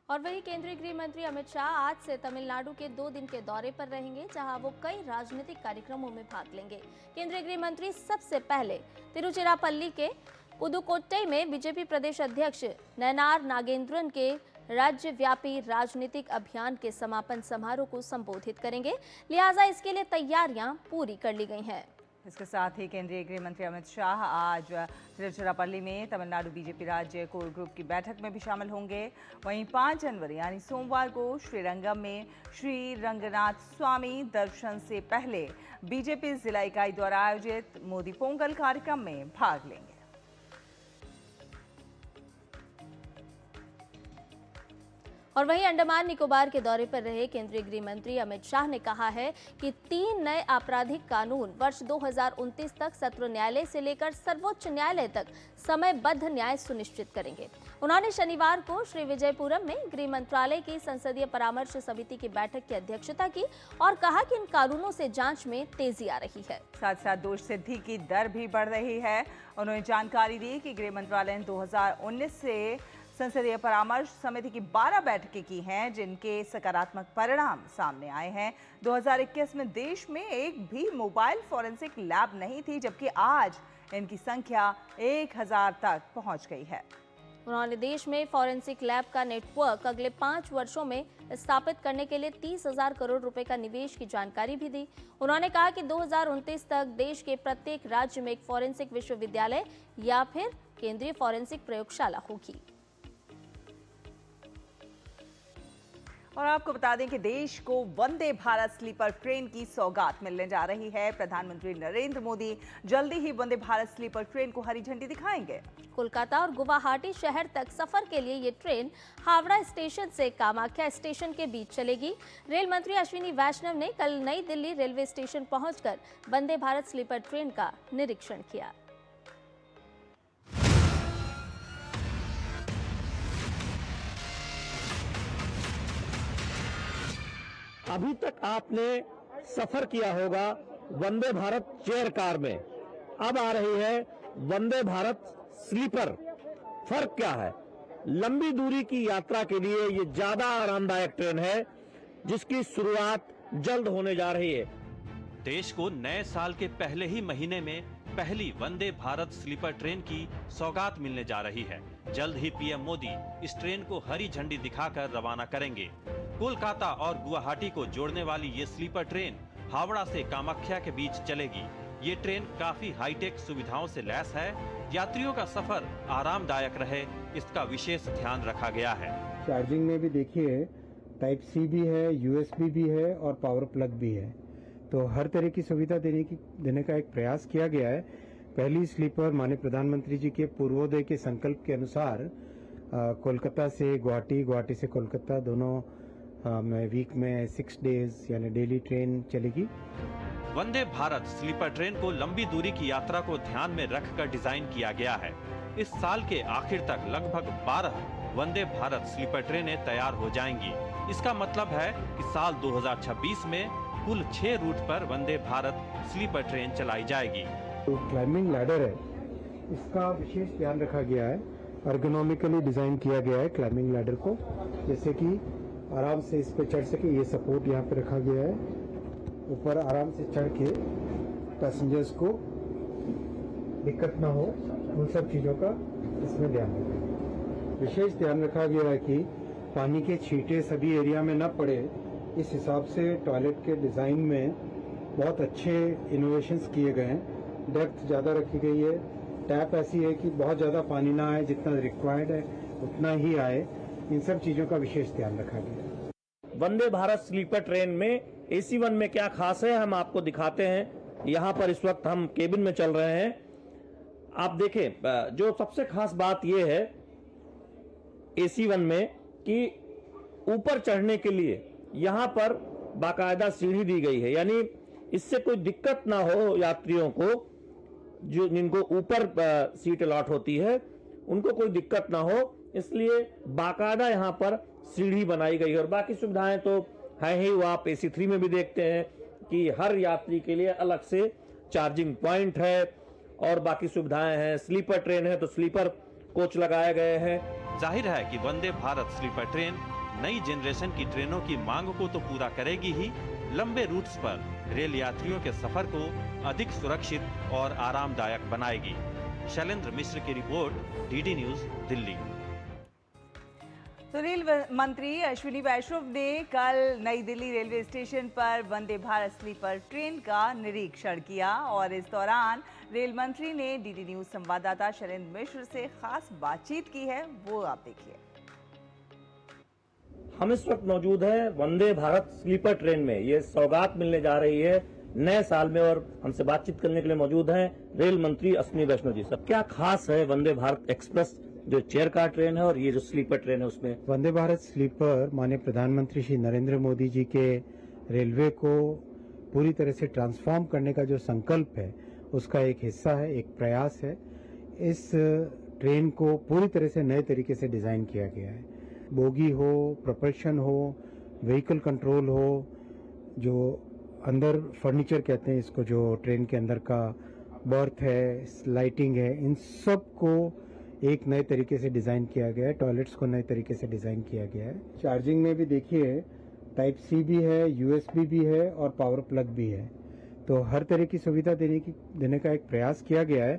और वही केंद्रीय गृह मंत्री अमित शाह आज से तमिलनाडु के 2 दिन के दौरे पर रहेंगे, जहां वो कई राजनीतिक कार्यक्रमों में भाग लेंगे। केंद्रीय गृह मंत्री सबसे पहले तिरुचिरापल्ली के पुदुकोट्टई में बीजेपी प्रदेश अध्यक्ष नयनार नागेंद्रन के राज्यव्यापी राजनीतिक अभियान के समापन समारोह को संबोधित करेंगे, लिहाजा इसके लिए तैयारियां पूरी कर ली गई हैं। इसके साथ ही केंद्रीय गृह मंत्री अमित शाह आज तिरुचिरापल्ली में तमिलनाडु बीजेपी राज्य कोर ग्रुप की बैठक में भी शामिल होंगे। वहीं 5 जनवरी यानी सोमवार को श्रीरंगम में श्री रंगनाथ स्वामी दर्शन से पहले बीजेपी जिला इकाई द्वारा आयोजित मोदी पोंगल कार्यक्रम में भाग लेंगे। और वहीं अंडमान निकोबार के दौरे पर रहे केंद्रीय गृह मंत्री अमित शाह ने कहा है कि 3 नए आपराधिक कानून वर्ष 2029 तक सत्र न्यायालय से लेकर सर्वोच्च न्यायालय तक समयबद्ध न्याय सुनिश्चित करेंगे। उन्होंने शनिवार को श्री विजयपुरम में गृह मंत्रालय की संसदीय परामर्श समिति की बैठक की अध्यक्षता की और कहा कि इन कानूनों से जांच में तेजी आ रही है। साथ साथ दोष सिद्धि की दर भी बढ़ रही है। उन्होंने जानकारी दी कि गृह मंत्रालय ने 2019 से संसदीय परामर्श समिति की 12 बैठकें की हैं, जिनके सकारात्मक परिणाम सामने आए हैं। 2021 में देश में एक भी मोबाइल फॉरेंसिक लैब नहीं थी, जबकि आज इनकी संख्या 1000 तक पहुंच गई है। उन्होंने देश में फॉरेंसिक लैब का नेटवर्क अगले 5 वर्षों में स्थापित करने के लिए 30,000 करोड़ रुपए का निवेश की जानकारी भी दी। उन्होंने कहा कि 2029 तक देश के प्रत्येक राज्य में एक फॉरेंसिक विश्वविद्यालय या फिर केंद्रीय फॉरेंसिक प्रयोगशाला होगी। और आपको बता दें कि देश को वंदे भारत स्लीपर ट्रेन की सौगात मिलने जा रही है। प्रधानमंत्री नरेंद्र मोदी जल्दी ही वंदे भारत स्लीपर ट्रेन को हरी झंडी दिखाएंगे। कोलकाता और गुवाहाटी शहर तक सफर के लिए ये ट्रेन हावड़ा स्टेशन से कामाख्या स्टेशन के बीच चलेगी। रेल मंत्री अश्विनी वैष्णव ने कल नई दिल्ली रेलवे स्टेशन पहुंचकर वंदे भारत स्लीपर ट्रेन का निरीक्षण किया। अभी तक आपने सफर किया होगा वंदे भारत चेयर कार में, अब आ रही है वंदे भारत स्लीपर। फर्क क्या है? लंबी दूरी की यात्रा के लिए ये ज्यादा आरामदायक ट्रेन है जिसकी शुरुआत जल्द होने जा रही है। देश को नए साल के पहले ही महीने में पहली वंदे भारत स्लीपर ट्रेन की सौगात मिलने जा रही है। जल्द ही पीएम मोदी इस ट्रेन को हरी झंडी दिखाकर रवाना करेंगे। कोलकाता और गुवाहाटी को जोड़ने वाली ये स्लीपर ट्रेन हावड़ा से कामाख्या के बीच चलेगी। ये ट्रेन काफी हाईटेक सुविधाओं से लैस है। यात्रियों का सफर आरामदायक रहे, इसका विशेष ध्यान रखा गया है। चार्जिंग में भी देखिए टाइप सी भी है, यूएसबी भी है और पावर प्लग भी है, तो हर तरह की सुविधा देने का एक प्रयास किया गया है। पहली स्लीपर माननीय प्रधानमंत्री जी के पूर्वोदय के संकल्प के अनुसार कोलकाता से गुवाहाटी, गुवाहाटी से कोलकाता दोनों वीक में 6 डेज यानी डेली ट्रेन चलेगी। वंदे भारत स्लीपर ट्रेन को लंबी दूरी की यात्रा को ध्यान में रखकर डिजाइन किया गया है। इस साल के आखिर तक लगभग 12 वंदे भारत स्लीपर ट्रेनें तैयार हो जाएंगी। इसका मतलब है कि साल 2026 में कुल 6 रूट पर वंदे भारत स्लीपर ट्रेन चलाई जाएगी। तो क्लाइंबिंग लैडर है, इसका विशेष ध्यान रखा गया है। एर्गोनॉमिकली डिजाइन किया गया है क्लाइंबिंग लैडर को, जैसे कि आराम से इस पे चढ़ सके। ये सपोर्ट यहाँ पे रखा गया है, ऊपर आराम से चढ़ के पैसेंजर्स को दिक्कत ना हो, उन सब चीज़ों का इसमें ध्यान रखा। विशेष ध्यान रखा गया है कि पानी के छींटे सभी एरिया में न पड़े। इस हिसाब से टॉयलेट के डिज़ाइन में बहुत अच्छे इनोवेशंस किए गए हैं। डेप्थ ज़्यादा रखी गई है, टैप ऐसी है कि बहुत ज़्यादा पानी ना आए, जितना रिक्वायर्ड है उतना ही आए। इन सब चीज़ों का विशेष ध्यान रखा गया। वंदे भारत स्लीपर ट्रेन में AC 1 में क्या खास है हम आपको दिखाते हैं। यहाँ पर इस वक्त हम केबिन में चल रहे हैं। आप देखें, जो सबसे खास बात यह है AC 1 में कि ऊपर चढ़ने के लिए यहाँ पर बाकायदा सीढ़ी दी गई है, यानी इससे कोई दिक्कत ना हो यात्रियों को, जो जिनको ऊपर सीट अलॉट होती है उनको कोई दिक्कत ना हो, इसलिए बाकायदा यहाँ पर सीढ़ी बनाई गई है। और बाकी सुविधाएं तो है ही, वो आप AC 3 में भी देखते हैं कि हर यात्री के लिए अलग से चार्जिंग पॉइंट है और बाकी सुविधाएं हैं। स्लीपर ट्रेन है तो स्लीपर कोच लगाए गए हैं। जाहिर है कि वंदे भारत स्लीपर ट्रेन नई जनरेशन की ट्रेनों की मांग को तो पूरा करेगी ही, लंबे रूट्स पर रेल यात्रियों के सफर को अधिक सुरक्षित और आरामदायक बनाएगी। शैलेंद्र मिश्र की रिपोर्ट, DD न्यूज, दिल्ली। तो रेल मंत्री अश्विनी वैष्णव ने कल नई दिल्ली रेलवे स्टेशन पर वंदे भारत स्लीपर ट्रेन का निरीक्षण किया और इस दौरान रेल मंत्री ने DD न्यूज संवाददाता शैलेंद्र मिश्र से खास बातचीत की है, वो आप देखिए। हम इस वक्त मौजूद हैं वंदे भारत स्लीपर ट्रेन में। ये सौगात मिलने जा रही है नए साल में और हमसे बातचीत करने के लिए मौजूद हैं रेल मंत्री अश्विनी वैष्णव जी। सब क्या खास है वंदे भारत एक्सप्रेस जो चेयर कार ट्रेन है और ये जो स्लीपर ट्रेन है उसमें? वंदे भारत स्लीपर माननीय प्रधानमंत्री श्री नरेंद्र मोदी जी के रेलवे को पूरी तरह से ट्रांसफॉर्म करने का जो संकल्प है उसका एक हिस्सा है, एक प्रयास है। इस ट्रेन को पूरी तरह से नए तरीके से डिजाइन किया गया है। बोगी हो, प्रोपल्शन हो, व्हीकल कंट्रोल हो, जो अंदर फर्नीचर कहते हैं इसको, जो ट्रेन के अंदर का बर्थ है, लाइटिंग है, इन सब को एक नए तरीके से डिज़ाइन किया गया है। टॉयलेट्स को नए तरीके से डिज़ाइन किया गया है। चार्जिंग में भी देखिए टाइप सी भी है, यूएसबी भी है और पावर प्लग भी है, तो हर तरह की सुविधा देने का एक प्रयास किया गया है।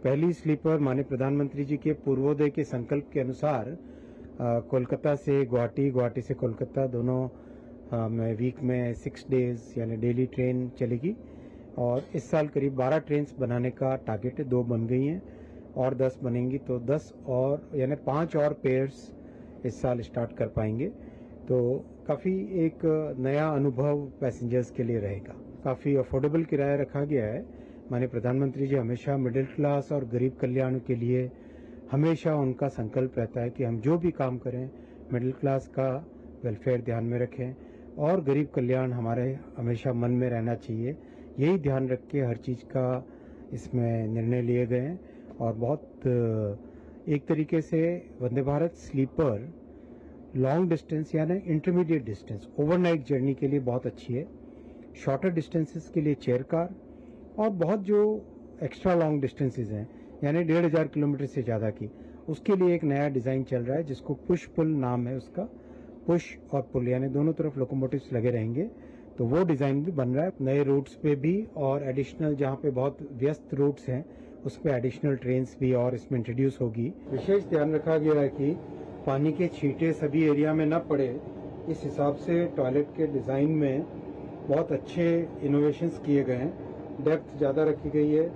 पहली स्लीपर माननीय प्रधानमंत्री जी के पूर्वोदय के संकल्प के अनुसार कोलकाता से गुवाहाटी, गुवाहाटी से कोलकाता दोनों वीक में 6 डेज यानी डेली ट्रेन चलेगी और इस साल करीब 12 ट्रेन बनाने का टारगेट है। 2 बन गई हैं और 10 बनेंगी, तो 10 और यानी 5 और पेयर्स इस साल स्टार्ट कर पाएंगे। तो काफ़ी एक नया अनुभव पैसेंजर्स के लिए रहेगा। काफ़ी अफोर्डेबल किराया रखा गया है। माननीय प्रधानमंत्री जी हमेशा मिडिल क्लास और गरीब कल्याण के लिए हमेशा उनका संकल्प रहता है कि हम जो भी काम करें मिडिल क्लास का वेलफेयर ध्यान में रखें और गरीब कल्याण हमारे हमेशा मन में रहना चाहिए। यही ध्यान रख के हर चीज़ का इसमें निर्णय लिए गए हैं और बहुत एक तरीके से Vande Bharat sleeper long distance यानी इंटरमीडिएट डिस्टेंस ओवरनाइट जर्नी के लिए बहुत अच्छी है। शॉर्टर डिस्टेंसेस के लिए चेयर कार और बहुत जो एक्स्ट्रा लॉन्ग डिस्टेंसेस हैं यानी 1500 किलोमीटर से ज़्यादा की, उसके लिए एक नया डिज़ाइन चल रहा है जिसको पुश पुल नाम है उसका। पुश और पुल यानी दोनों तरफ लोकोमोटिव्स लगे रहेंगे, तो वो डिज़ाइन भी बन रहा है नए रूट्स पे भी और एडिशनल जहाँ पे बहुत व्यस्त रूट्स हैं उस पर एडिशनल ट्रेन्स भी और इसमें इंट्रोड्यूस होगी। विशेष ध्यान रखा गया है कि पानी के छींटे सभी एरिया में न पड़े, इस हिसाब से टॉयलेट के डिज़ाइन में बहुत अच्छे इनोवेशंस किए गए हैं। डेप्थ ज़्यादा रखी गई है,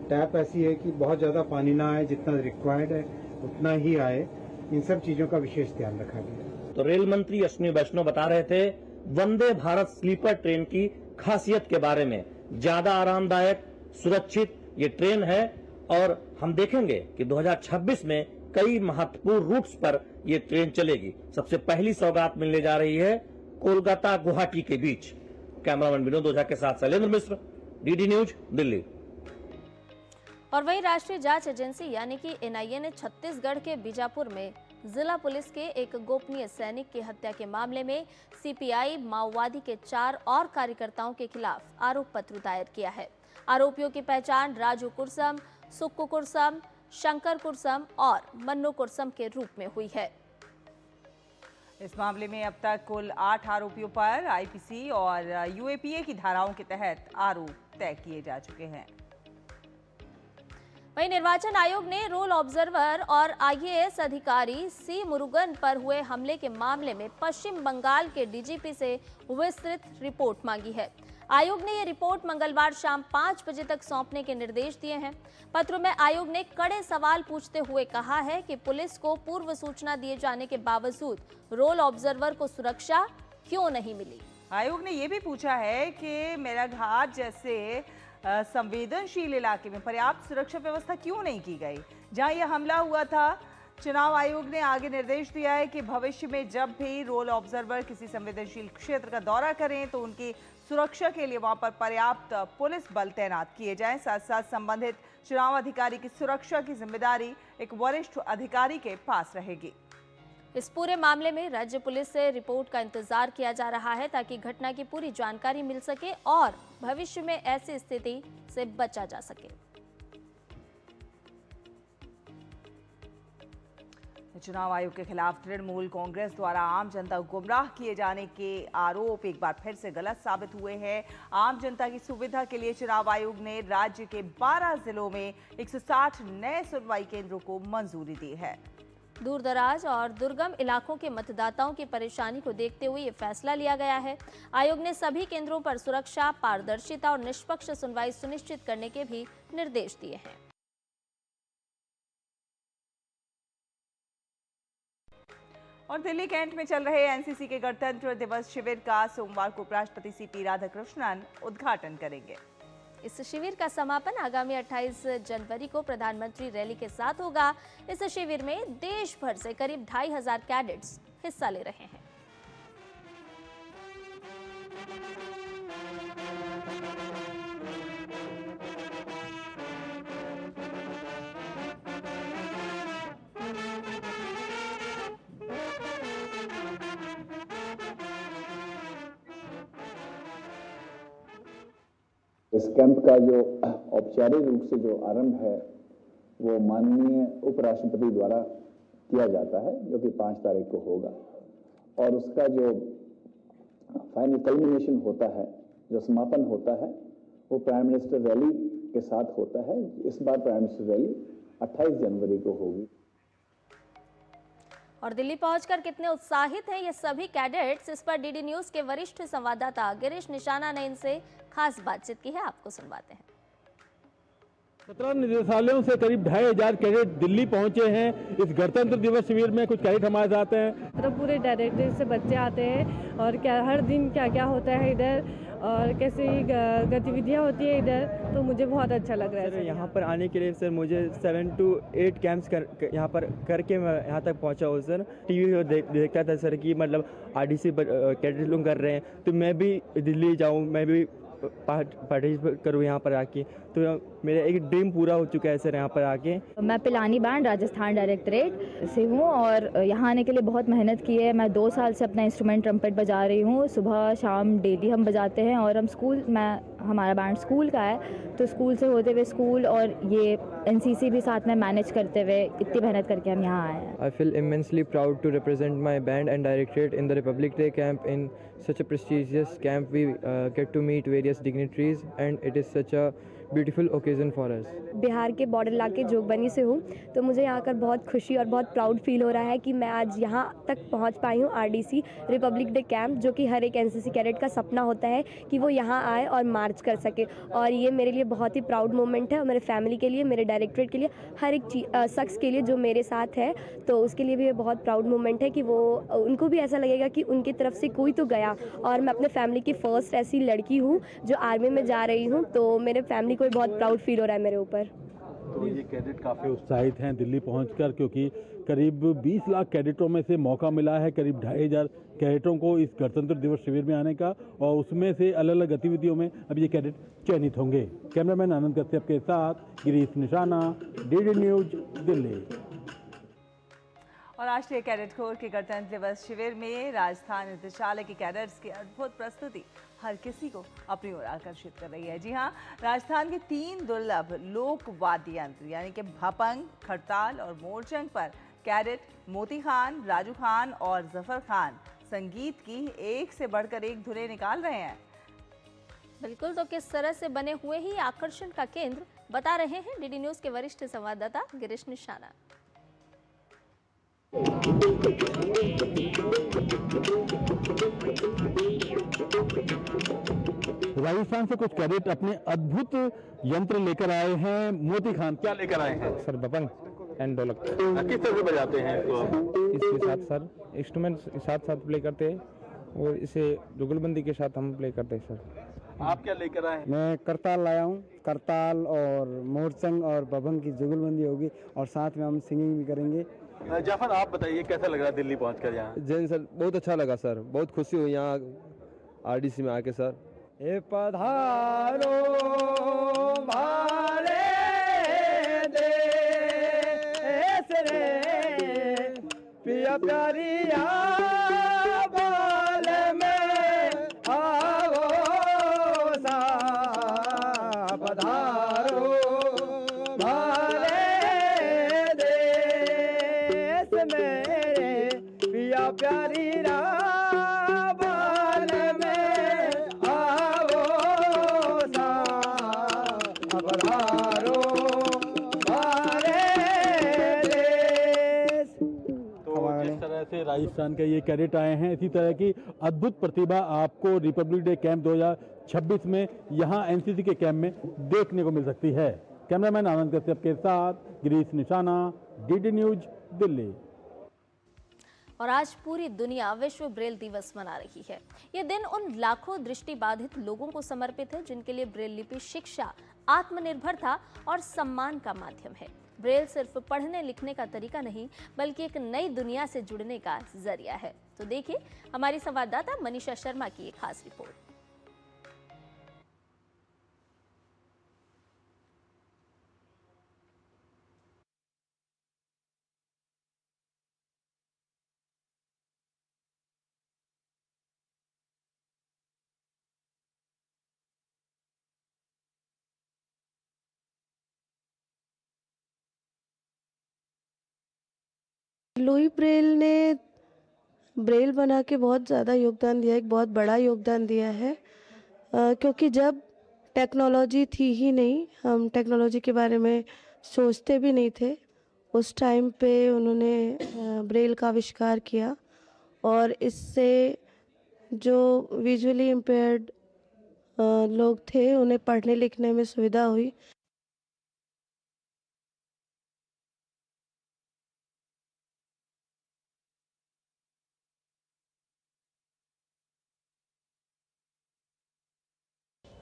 टैप ऐसी है कि बहुत ज़्यादा पानी ना आए, जितना रिक्वायर्ड है उतना ही आए। इन सब चीज़ों का विशेष ध्यान रखा गया है। तो रेल मंत्री अश्विनी वैष्णव बता रहे थे वंदे भारत स्लीपर ट्रेन की खासियत के बारे में। ज्यादा आरामदायक, सुरक्षित ये ट्रेन है और हम देखेंगे कि 2026 में कई महत्वपूर्ण रूट्स पर ये ट्रेन चलेगी। सबसे पहली सौगात मिलने जा रही है कोलकाता गुवाहाटी के बीच। कैमरामैन विनोद ओझा के साथ शैलेंद्र मिश्र, डीडी न्यूज, दिल्ली। और वहीं राष्ट्रीय जांच एजेंसी यानी कि एनआईए ने छत्तीसगढ़ के बीजापुर में जिला पुलिस के एक गोपनीय सैनिक की हत्या के मामले में सीपीआई माओवादी के 4 और कार्यकर्ताओं के खिलाफ आरोप पत्र दायर किया है। आरोपियों की पहचान राजू कुरसम, सुक्कू कुरसम, शंकर कुरसम और मन्नू कुरसम के रूप में हुई है। इस मामले में अब तक कुल 8 आरोपियों पर आईपीसी और यूएपीए की धाराओं के तहत आरोप तय किए जा चुके हैं। वहीं निर्वाचन आयोग ने रोल ऑब्जर्वर और आईएएस अधिकारी सी मुरुगन पर हुए हमले के मामले में पश्चिम बंगाल के डीजीपी से विस्तृत रिपोर्ट मांगी है। आयोग ने यह रिपोर्ट मंगलवार शाम 5 बजे तक सौंपने के निर्देश दिए हैं। पत्र में आयोग ने कड़े सवाल पूछते हुए कहा है कि पुलिस को पूर्व सूचना दिए जाने के बावजूद रोल ऑब्जर्वर को सुरक्षा क्यों नहीं मिली। आयोग ने यह भी पूछा है कि मेराघाट जैसे संवेदनशील इलाके में पर्याप्त सुरक्षा व्यवस्था क्यों नहीं की गई जहां यह हमला हुआ था। चुनाव आयोग ने आगे निर्देश दिया है कि भविष्य में जब भी रोल ऑब्जर्वर किसी संवेदनशील क्षेत्र का दौरा करें तो उनकी सुरक्षा के लिए वहां पर पर्याप्त पुलिस बल तैनात किए जाएं। साथ साथ संबंधित चुनाव अधिकारी की सुरक्षा की जिम्मेदारी एक वरिष्ठ अधिकारी के पास रहेगी। इस पूरे मामले में राज्य पुलिस से रिपोर्ट का इंतजार किया जा रहा है ताकि घटना की पूरी जानकारी मिल सके और भविष्य में ऐसी स्थिति से बचा जा सके। चुनाव आयोग के खिलाफ तृणमूल कांग्रेस द्वारा आम जनता को गुमराह किए जाने के आरोप एक बार फिर से गलत साबित हुए हैं। आम जनता की सुविधा के लिए चुनाव आयोग ने राज्य के 12 जिलों में 160 नए सुनवाई केंद्रों को मंजूरी दी है। दूरदराज और दुर्गम इलाकों के मतदाताओं की परेशानी को देखते हुए ये फैसला लिया गया है। आयोग ने सभी केंद्रों पर सुरक्षा, पारदर्शिता और निष्पक्ष सुनवाई सुनिश्चित करने के भी निर्देश दिए हैं। और दिल्ली कैंट में चल रहे एनसीसी के गणतंत्र दिवस शिविर का सोमवार को उपराष्ट्रपति सीपी राधाकृष्णन उद्घाटन करेंगे। इस शिविर का समापन आगामी 28 जनवरी को प्रधानमंत्री रैली के साथ होगा। इस शिविर में देश भर से करीब 2500 कैडेट्स हिस्सा ले रहे हैं। इस कैंप का जो औपचारिक रूप से जो आरंभ है वो माननीय उपराष्ट्रपति द्वारा किया जाता है, जो कि 5 तारीख को होगा और उसका जो फाइनल कल्मिनेशन होता है, जो समापन होता है, वो प्राइम मिनिस्टर रैली के साथ होता है। इस बार प्राइम मिनिस्टर रैली 28 जनवरी को होगी। और दिल्ली पहुंचकर कितने उत्साहित हैं ये सभी कैडेट्स, इस पर डीडी न्यूज के वरिष्ठ संवाददाता गिरीश निशाना ने इनसे खास बातचीत की है, आपको सुनवाते हैं। 17 निदेशालयों से करीब 2500 कैडेट दिल्ली पहुंचे हैं। इस गणतंत्र दिवस शिविर में कुछ कैडेट हमारे साथ हैं। मतलब पूरे डायरेक्टरेट से बच्चे आते हैं और क्या हर दिन क्या क्या होता है इधर और कैसी गतिविधियां होती है इधर, तो मुझे बहुत अच्छा लग रहा है सर। यहाँ पर आने के लिए सर मुझे 7 to 8 कैंप्स यहाँ पर करके मैं यहाँ तक पहुँचा हूँ सर। टीवी देखता था सर कि मतलब आरडीसी कैडेट लोग कर रहे हैं, तो मैं भी दिल्ली जाऊँ, मैं भी पार्टिसिपेट करूँ यहाँ पर आके, तो मेरा एक ड्रीम पूरा हो चुका है सर यहाँ पर आके। मैं पिलानी बैंड राजस्थान डायरेक्टरेट से हूँ और यहाँ आने के लिए बहुत मेहनत की है। मैं 2 साल से अपना इंस्ट्रूमेंट ट्रम्पेट बजा रही हूँ। सुबह शाम डेली हम बजाते हैं और हम हमारा बैंड स्कूल का है, तो स्कूल से होते हुए स्कूल और ये एनसीसी भी साथ में मैनेज करते हुए इतनी मेहनत करके हम यहाँ आए हैं। I feel immensely proud to represent my band and directorate in the Republic Day camp. In such a prestigious camp we get to meet various dignitaries and it is such a beautiful occasion for us. Bihar के border इलाके जोगबनी से हूँ, तो मुझे यहाँ आकर बहुत खुशी और बहुत प्राउड फील हो रहा है कि मैं आज यहाँ तक पहुँच पाई हूँ। आरडीसी रिपब्लिक डे कैंप, जो कि हर एक एनसीसी कैडेट का सपना होता है कि वो यहाँ आए और मार्च कर सके, और ये मेरे लिए बहुत ही प्राउड मोमेंट है और मेरे फैमिली के लिए, मेरे डायरेक्टरेट के लिए, हर एक शख्स के लिए जो मेरे साथ है, तो उसके लिए भी ये बहुत प्राउड मोमेंट है कि वो उनको भी ऐसा लगेगा कि उनकी तरफ से कोई तो गया और मैं अपने फैमिली की फ़र्स्ट ऐसी लड़की हूँ जो आर्मी में जा रही हूँ, तो मेरे फैमिली को भी बहुत प्राउड फील हो रहा है मेरे ऊपर। तो ये कैडेट काफ़ी उत्साहित हैं दिल्ली पहुंचकर, क्योंकि करीब 20 लाख कैडेटों में से मौका मिला है करीब 2500 कैडेटों को इस गणतंत्र दिवस शिविर में आने का, और उसमें से अलग अलग गतिविधियों में अब ये कैडेट चयनित होंगे। कैमरामैन आनंद कश्यप के साथ गिरीश निशाना, डीडी न्यूज, दिल्ली। और राष्ट्रीय कैडेट कोर के गणतंत्र दिवस शिविर में राजस्थान निदेशालय के कैडेट्स की अद्भुत प्रस्तुति हर किसी को अपनी ओर आकर्षित कर रही है। जी हां, राजस्थान के 3 दुर्लभ लोक वाद्य यंत्र यानी कि भापंग, खड़ताल और मोरचंग पर कैडेट मोती खान, राजू खान और जफर खान संगीत की एक से बढ़कर एक धुनें निकाल रहे हैं। बिल्कुल, तो किस तरह से बने हुए ही आकर्षण का केंद्र बता रहे हैं डीडी न्यूज के वरिष्ठ संवाददाता गिरीश निशाना। राजस्थान से कुछ कैडेट अपने अद्भुत यंत्र लेकर आए हैं। मोती खान, क्या लेकर आए हैं? सर बपंग एंड ढोलक। किस तरह से बजाते हैं इसको? इसके साथ सर इंस्ट्रूमेंट साथ साथ प्ले करते हैं और इसे जुगलबंदी के साथ हम प्ले करते हैं सर। आप क्या लेकर आए हैं? मैं करताल लाया हूँ। करताल और मोरचंग और बभंग की जुगलबंदी होगी और साथ में हम सिंगिंग भी करेंगे। जाफर, आप बताइए कैसा लग रहा है दिल्ली पहुंचकर यहाँ? जैन सर, बहुत अच्छा लगा सर, बहुत खुशी हुई यहाँ आरडीसी में आके सर। ए पधारो मारे देश रे पिया प्यारिया बाल में आओ सा पधारो मारे देश मेरे पिया प्यारी राजस्थान के ये कैडेट आए हैं। इसी तरह की अद्भुत प्रतिभा आपको रिपब्लिक डे कैंप 2026 में यहाँ एनसीसी के कैंप में देखने को मिल सकती है। कैमरामैन आनंद कश्यप के साथ गिरीश निशाना, डीडी न्यूज, दिल्ली। और आज पूरी दुनिया विश्व ब्रेल दिवस मना रही है। ये दिन उन लाखों दृष्टिबाधित लोगों को समर्पित है जिनके लिए ब्रेल लिपि शिक्षा, आत्मनिर्भरता और सम्मान का माध्यम है। ब्रेल सिर्फ पढ़ने लिखने का तरीका नहीं, बल्कि एक नई दुनिया से जुड़ने का जरिया है। तो देखिए हमारी संवाददाता मनीषा शर्मा की एक खास रिपोर्ट। लुई ब्रेल ने ब्रेल बना के बहुत ज़्यादा योगदान दिया, एक बहुत बड़ा योगदान दिया है, क्योंकि जब टेक्नोलॉजी थी ही नहीं, हम टेक्नोलॉजी के बारे में सोचते भी नहीं थे, उस टाइम पे उन्होंने ब्रेल का आविष्कार किया और इससे जो विजुअली इम्पेयर्ड लोग थे उन्हें पढ़ने लिखने में सुविधा हुई।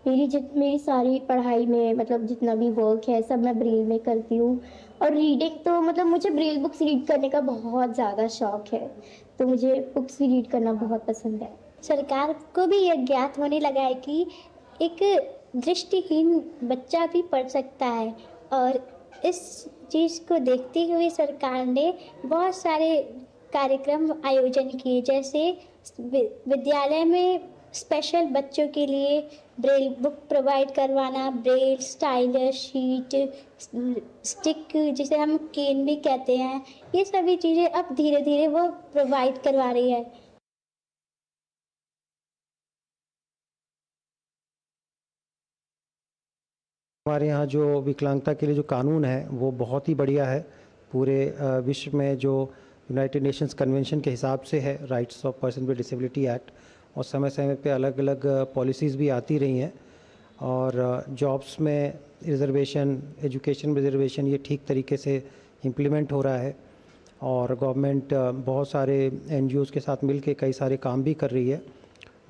मेरी सारी पढ़ाई में मतलब जितना भी वर्क है सब मैं ब्रेल में करती हूँ। और रीडिंग तो मतलब मुझे ब्रेल बुक्स रीड करने का बहुत ज़्यादा शौक है, तो मुझे बुक्स भी रीड करना बहुत पसंद है। सरकार को भी यह ज्ञात होने लगा है कि एक दृष्टिहीन बच्चा भी पढ़ सकता है, और इस चीज़ को देखते हुए सरकार ने बहुत सारे कार्यक्रम आयोजन किए, जैसे विद्यालय में स्पेशल बच्चों के लिए ब्रेल बुक प्रोवाइड करवाना, ब्रेल, स्टाइलर, शीट, स्टिक जिसे हम केन भी कहते हैं, ये सभी चीज़ें अब धीरे धीरे वो प्रोवाइड करवा रही है। हमारे यहाँ जो विकलांगता के लिए जो कानून है वो बहुत ही बढ़िया है। पूरे विश्व में जो यूनाइटेड नेशंस कन्वेंशन के हिसाब से है, rights of person with disability act, और समय समय पे अलग अलग पॉलिसीज़ भी आती रही हैं। और जॉब्स में रिजर्वेशन, एजुकेशन में रिजर्वेशन, ये ठीक तरीके से इम्प्लीमेंट हो रहा है। और गवर्नमेंट बहुत सारे NGOs के साथ मिल के कई सारे काम भी कर रही है।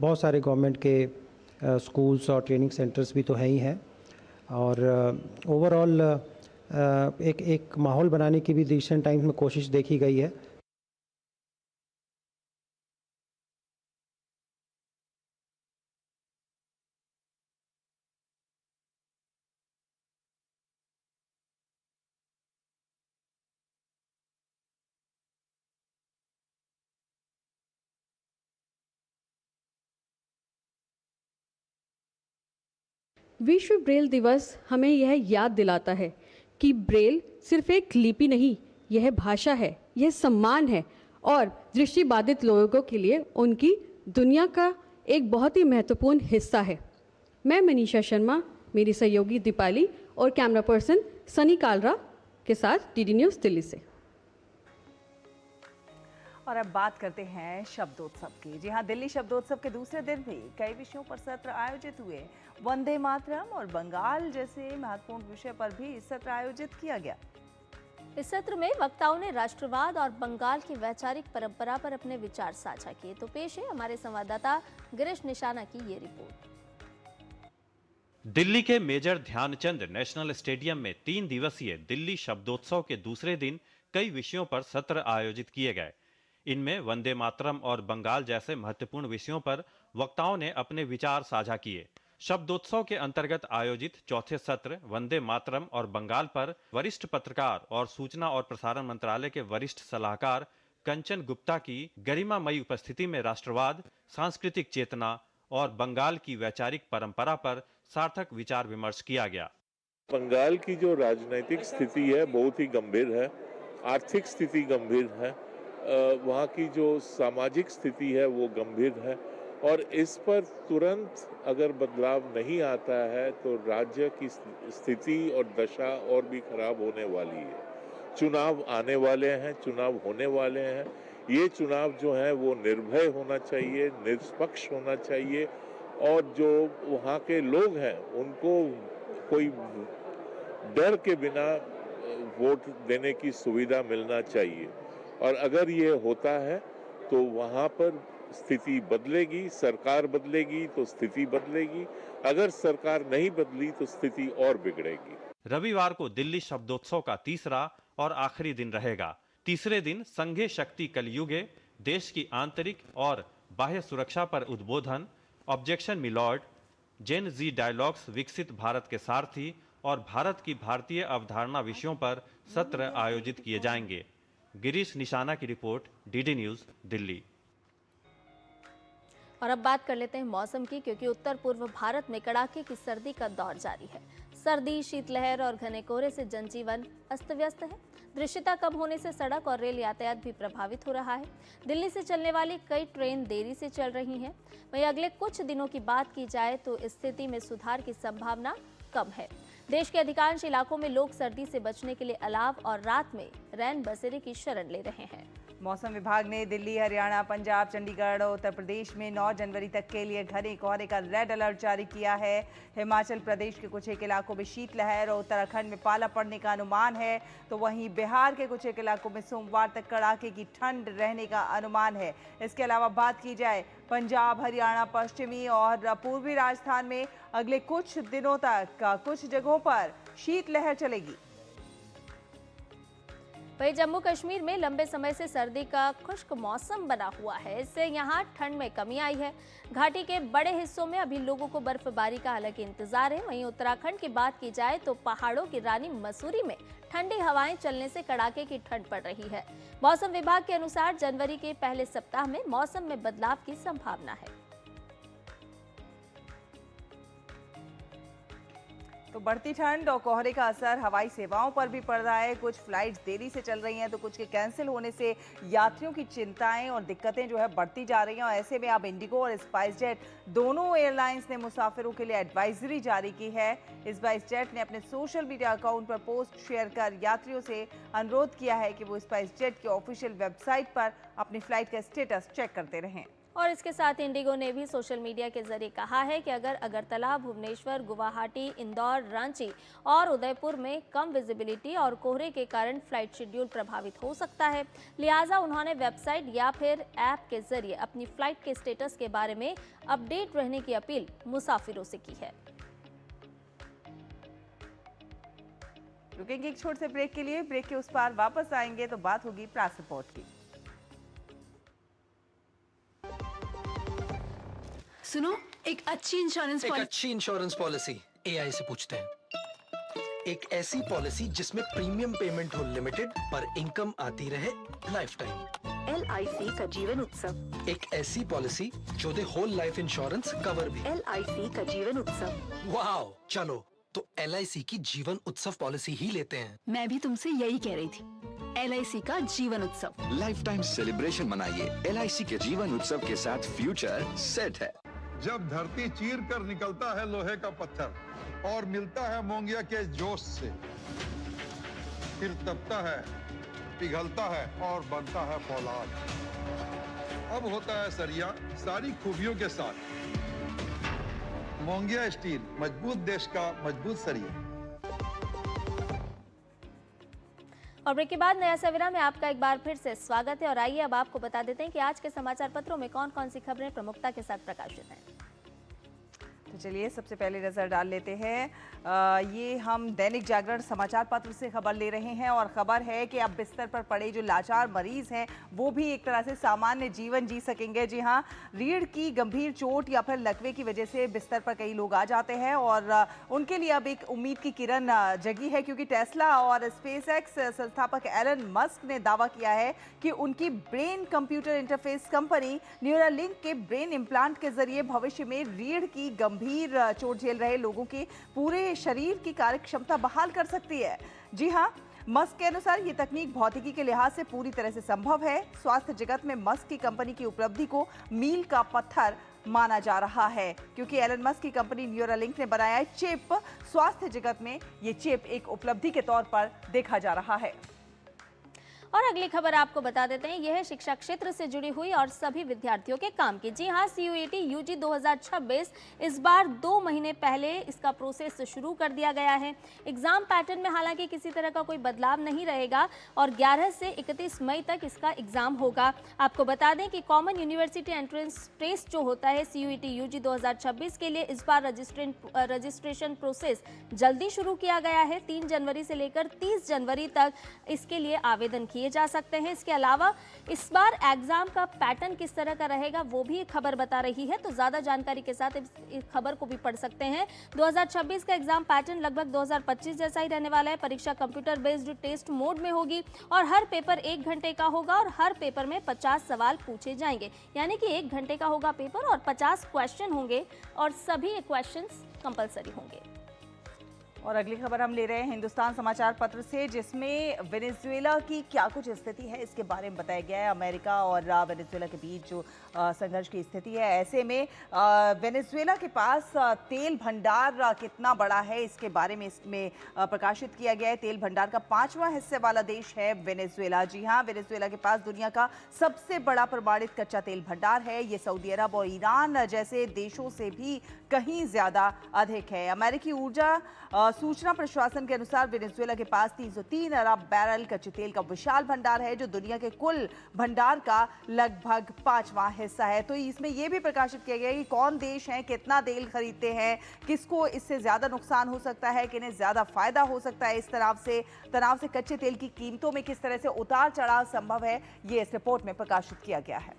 बहुत सारे गवर्नमेंट के स्कूल्स और ट्रेनिंग सेंटर्स भी तो हैं ही हैं। और ओवरऑल एक माहौल बनाने की भी रिसेंट टाइम्स में कोशिश देखी गई है। विश्व ब्रेल दिवस हमें यह याद दिलाता है कि ब्रेल सिर्फ एक लिपि नहीं, यह भाषा है, यह सम्मान है और दृष्टिबाधित लोगों के लिए उनकी दुनिया का एक बहुत ही महत्वपूर्ण हिस्सा है। मैं मनीषा शर्मा, मेरी सहयोगी दीपाली और कैमरा पर्सन सनी कालरा के साथ DD न्यूज़ दिल्ली से। और अब बात करते हैं शब्दोत्सव की। जी हाँ, दिल्ली शब्दोत्सव के दूसरे दिन भी कई विषयों पर सत्र आयोजित हुए। वंदे मातरम और बंगाल जैसे महत्वपूर्ण विषय पर भी सत्र आयोजित किया गया। इस सत्र में वक्ताओं ने राष्ट्रवाद और बंगाल की वैचारिक परंपरा पर अपने विचार साझा किए। तो पेश है हमारे संवाददाता गिरीश निशाना की ये रिपोर्ट। दिल्ली के मेजर ध्यानचंद नेशनल स्टेडियम में 3 दिवसीय दिल्ली शब्दोत्सव के दूसरे दिन कई विषयों पर सत्र आयोजित किए गए। इनमें वंदे मातरम और बंगाल जैसे महत्वपूर्ण विषयों पर वक्ताओं ने अपने विचार साझा किए। शब्दोत्सव के अंतर्गत आयोजित चौथे सत्र वंदे मातरम और बंगाल पर वरिष्ठ पत्रकार और सूचना और प्रसारण मंत्रालय के वरिष्ठ सलाहकार कंचन गुप्ता की गरिमामयी उपस्थिति में राष्ट्रवाद, सांस्कृतिक चेतना और बंगाल की वैचारिक परंपरा पर सार्थक विचार विमर्श किया गया। बंगाल की जो राजनीतिक स्थिति है बहुत ही गंभीर है, आर्थिक स्थिति गंभीर है, वहाँ की जो सामाजिक स्थिति है वो गंभीर है, और इस पर तुरंत अगर बदलाव नहीं आता है तो राज्य की स्थिति और दशा और भी खराब होने वाली है। चुनाव आने वाले हैं, चुनाव होने वाले हैं, ये चुनाव जो है वो निर्भय होना चाहिए, निष्पक्ष होना चाहिए, और जो वहाँ के लोग हैं उनको कोई डर के बिना वोट देने की सुविधा मिलना चाहिए। और अगर ये होता है तो वहाँ पर स्थिति बदलेगी, सरकार बदलेगी तो स्थिति बदलेगी, अगर सरकार नहीं बदली तो स्थिति और बिगड़ेगी। रविवार को दिल्ली शब्दोत्सव का तीसरा और आखिरी दिन रहेगा। तीसरे दिन संघे शक्ति कलयुगे, देश की आंतरिक और बाह्य सुरक्षा पर उद्बोधन, ऑब्जेक्शन मिलॉर्ड, जेन जी डायलॉग्स, विकसित भारत के सारथी और भारत की भारतीय अवधारणा विषयों पर सत्र आयोजित किए जाएंगे। गिरीश निशाना की रिपोर्ट, DD न्यूज़ दिल्ली। और अब बात कर लेते हैं मौसम की, क्योंकि उत्तर पूर्व भारत में कड़ाके की सर्दी का दौर जारी है। सर्दी, शीतलहर और घने कोहरे से जनजीवन अस्त व्यस्त है। दृश्यता कम होने से सड़क और रेल यातायात भी प्रभावित हो रहा है। दिल्ली से चलने वाली कई ट्रेन देरी से चल रही हैं। वहीं अगले कुछ दिनों की बात की जाए तो स्थिति में सुधार की संभावना कम है। देश के अधिकांश इलाकों में लोग सर्दी से बचने के लिए अलाव और रात में रैन बसेरे की शरण ले रहे हैं। मौसम विभाग ने दिल्ली, हरियाणा, पंजाब, चंडीगढ़ और उत्तर प्रदेश में 9 जनवरी तक के लिए घने कोहरे का रेड अलर्ट जारी किया है। हिमाचल प्रदेश के कुछ एक इलाकों में शीतलहर और उत्तराखंड में पाला पड़ने का अनुमान है, तो वहीं बिहार के कुछ एक इलाकों में सोमवार तक कड़ाके की ठंड रहने का अनुमान है। इसके अलावा बात की जाए पंजाब, हरियाणा, पश्चिमी और पूर्वी राजस्थान में अगले कुछ दिनों तक कुछ जगहों पर शीतलहर चलेगी। वहीं जम्मू कश्मीर में लंबे समय से सर्दी का खुश्क मौसम बना हुआ है, इससे यहां ठंड में कमी आई है। घाटी के बड़े हिस्सों में अभी लोगों को बर्फबारी का हालांकि इंतजार है। वहीं उत्तराखंड की बात की जाए तो पहाड़ों की रानी मसूरी में ठंडी हवाएं चलने से कड़ाके की ठंड पड़ रही है। मौसम विभाग के अनुसार जनवरी के पहले सप्ताह में मौसम में बदलाव की संभावना है। तो बढ़ती ठंड और कोहरे का असर हवाई सेवाओं पर भी पड़ रहा है। कुछ फ्लाइट्स देरी से चल रही हैं तो कुछ के कैंसिल होने से यात्रियों की चिंताएं और दिक्कतें जो है बढ़ती जा रही हैं। और ऐसे में अब इंडिगो और स्पाइस जेट दोनों एयरलाइंस ने मुसाफिरों के लिए एडवाइजरी जारी की है। स्पाइस जेट ने अपने सोशल मीडिया अकाउंट पर पोस्ट शेयर कर यात्रियों से अनुरोध किया है कि वो स्पाइस जेट के ऑफिशियल वेबसाइट पर अपनी फ्लाइट का स्टेटस चेक करते रहें। और इसके साथ इंडिगो ने भी सोशल मीडिया के जरिए कहा है कि अगर अगरतला, भुवनेश्वर, गुवाहाटी, इंदौर, रांची और उदयपुर में कम विजिबिलिटी और कोहरे के कारण फ्लाइट शेड्यूल प्रभावित हो सकता है, लिहाजा उन्होंने वेबसाइट या फिर ऐप के जरिए अपनी फ्लाइट के स्टेटस के बारे में अपडेट रहने की अपील मुसाफिरों से की है। रुकेंगे एक छोटे से ब्रेक के लिए। ब्रेक के उस पार वापस आएंगे तो बात होगी प्रास रिपोर्ट की। सुनो, एक अच्छी इंश्योरेंस पॉलिसी एआई से पूछते हैं। एक ऐसी पॉलिसी जिसमें प्रीमियम पेमेंट हो लिमिटेड पर इनकम आती रहे लाइफ टाइम। LIC का जीवन उत्सव। एक ऐसी पॉलिसी जो दे होल लाइफ इंश्योरेंस कवर भी। LIC का जीवन उत्सव। वाओ, चलो तो LIC की जीवन उत्सव पॉलिसी ही लेते हैं। मैं भी तुमसे यही कह रही थी। LIC का जीवन उत्सव। लाइफ टाइम सेलिब्रेशन मनाइए LIC के जीवन उत्सव के साथ। फ्यूचर सेट है। जब धरती चीर कर निकलता है लोहे का पत्थर और मिलता है मोंगिया के जोश से, फिर तपता है, पिघलता है और बनता है फौलाद। अब होता है सरिया सारी खूबियों के साथ। मोंगिया स्टील, मजबूत देश का मजबूत सरिया। और ब्रेक के बाद नया सवेरा में आपका एक बार फिर से स्वागत है। और आइए अब आपको बता देते हैं कि आज के समाचार पत्रों में कौन कौन सी खबरें प्रमुखता के साथ प्रकाशित हैं। तो चलिए सबसे पहले नजर डाल लेते हैं। ये हम दैनिक जागरण समाचार पत्र से खबर ले रहे हैं और खबर है कि अब बिस्तर पर पड़े जो लाचार मरीज हैं वो भी एक तरह से सामान्य जीवन जी सकेंगे। जी हाँ, रीढ़ की गंभीर चोट या फिर लकवे की वजह से बिस्तर पर कई लोग आ जाते हैं और उनके लिए अब एक उम्मीद की किरण जगी है, क्योंकि टेस्ला और स्पेसएक्स संस्थापक एलन मस्क ने दावा किया है कि उनकी brain computer interface company Neuralink के ब्रेन इम्प्लांट के जरिए भविष्य में रीढ़ की गंभीर चोट झेल रहे लोगों के पूरे शरीर की कार्य क्षमता बहाल कर सकती है। जी हां, मस्क के अनुसार ये तकनीक भौतिकी के लिहाज से पूरी तरह से संभव है। स्वास्थ्य जगत में मस्क की कंपनी की उपलब्धि को मील का पत्थर माना जा रहा है, क्योंकि एलन मस्क की कंपनी न्यूरालिंक ने बनाया है चिप। स्वास्थ्य जगत में ये चिप एक उपलब्धि के तौर पर देखा जा रहा है। और अगली खबर आपको बता देते हैं, यह है शिक्षा क्षेत्र से जुड़ी हुई और सभी विद्यार्थियों के काम की। जी हां, CUET UG 2026 इस बार 2 महीने पहले इसका प्रोसेस शुरू कर दिया गया है। एग्जाम पैटर्न में हालांकि किसी तरह का कोई बदलाव नहीं रहेगा और 11 से 31 मई तक इसका एग्जाम होगा। आपको बता दें कि कॉमन यूनिवर्सिटी एंट्रेंस टेस्ट जो होता है CUET UG 2026 के लिए इस बार रजिस्ट्रेशन प्रोसेस जल्दी शुरू किया गया है। 3 जनवरी से लेकर 30 जनवरी तक इसके लिए आवेदन किए जा सकते हैं। इसके अलावा इस बार एग्जाम का पैटर्न किस तरह का रहेगा वो भी खबर बता रही है, तो ज्यादा जानकारी के साथ इस खबर को भी पढ़ सकते हैं। 2026 का एग्जाम पैटर्न लगभग 2025 जैसा ही रहने वाला है। परीक्षा कंप्यूटर बेस्ड टेस्ट मोड में होगी और हर पेपर 1 घंटे का होगा और हर पेपर में 50 सवाल पूछे जाएंगे, यानी कि 1 घंटे का होगा पेपर और 50 क्वेश्चन होंगे और सभी क्वेश्चंस कंपलसरी होंगे। और अगली खबर हम ले रहे हैं हिंदुस्तान समाचार पत्र से, जिसमें वेनेजुएला की क्या कुछ स्थिति है इसके बारे में बताया गया है। अमेरिका और वेनेजुएला के बीच जो संघर्ष की स्थिति है, ऐसे में वेनेजुएला के पास तेल भंडार कितना बड़ा है इसके बारे में इसमें प्रकाशित किया गया है। तेल भंडार का 5वां हिस्से वाला देश है वेनेजुएला। जी हाँ, वेनेजुएला के पास दुनिया का सबसे बड़ा प्रमाणित कच्चा तेल भंडार है। ये सऊदी अरब और ईरान जैसे देशों से भी कहीं ज्यादा अधिक है। अमेरिकी ऊर्जा सूचना प्रशासन के अनुसार वेनेजुएला के पास 303 अरब बैरल कच्चे तेल का विशाल भंडार है, जो दुनिया के कुल भंडार का लगभग 5वां हिस्सा है। तो इसमें यह भी प्रकाशित किया गया कि कौन देश हैं, कितना तेल खरीदते हैं, किसको इससे ज्यादा नुकसान हो सकता है, किन्हें ज्यादा फायदा हो सकता है। इस तनाव से कच्चे तेल की कीमतों में किस तरह से उतार चढ़ाव संभव है, ये इस रिपोर्ट में प्रकाशित किया गया है।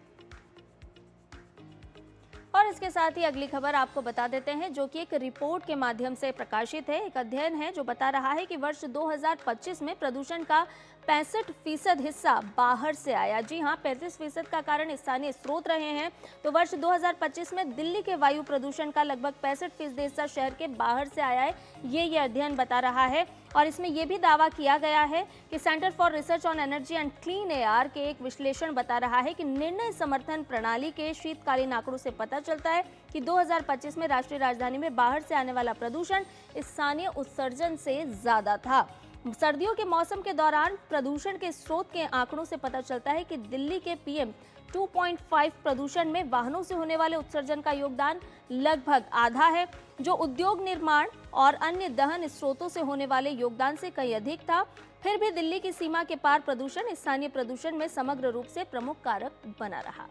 और इसके साथ ही अगली खबर आपको बता देते हैं, जो कि एक रिपोर्ट के माध्यम से प्रकाशित है। एक अध्ययन है जो बता रहा है कि वर्ष 2025 में प्रदूषण का 65% हिस्सा बाहर से आया। जी हाँ, 35% का कारण स्थानीय स्रोत रहे हैं। तो वर्ष 2025 में दिल्ली के वायु प्रदूषण का लगभग 65% हिस्सा शहर के बाहर से आया है, ये अध्ययन बता रहा है। और इसमें यह भी दावा किया गया है कि centre for research on energy and clean air के एक विश्लेषण बता रहा है कि निर्णय समर्थन प्रणाली के शीतकालीन आंकड़ों से पता चलता है कि 2025 में राष्ट्रीय राजधानी में बाहर से आने वाला प्रदूषण स्थानीय उत्सर्जन से ज्यादा था। सर्दियों के मौसम के दौरान प्रदूषण के स्रोत के आंकड़ों से पता चलता है कि दिल्ली के PM 2.5 प्रदूषण में वाहनों से होने वाले उत्सर्जन का योगदान लगभग आधा है, जो उद्योग निर्माण और अन्य दहन स्रोतों से होने वाले योगदान से कहीं अधिक था। फिर भी दिल्ली की सीमा के पार प्रदूषण स्थानीय प्रदूषण में समग्र रूप से प्रमुख कारक बना रहा।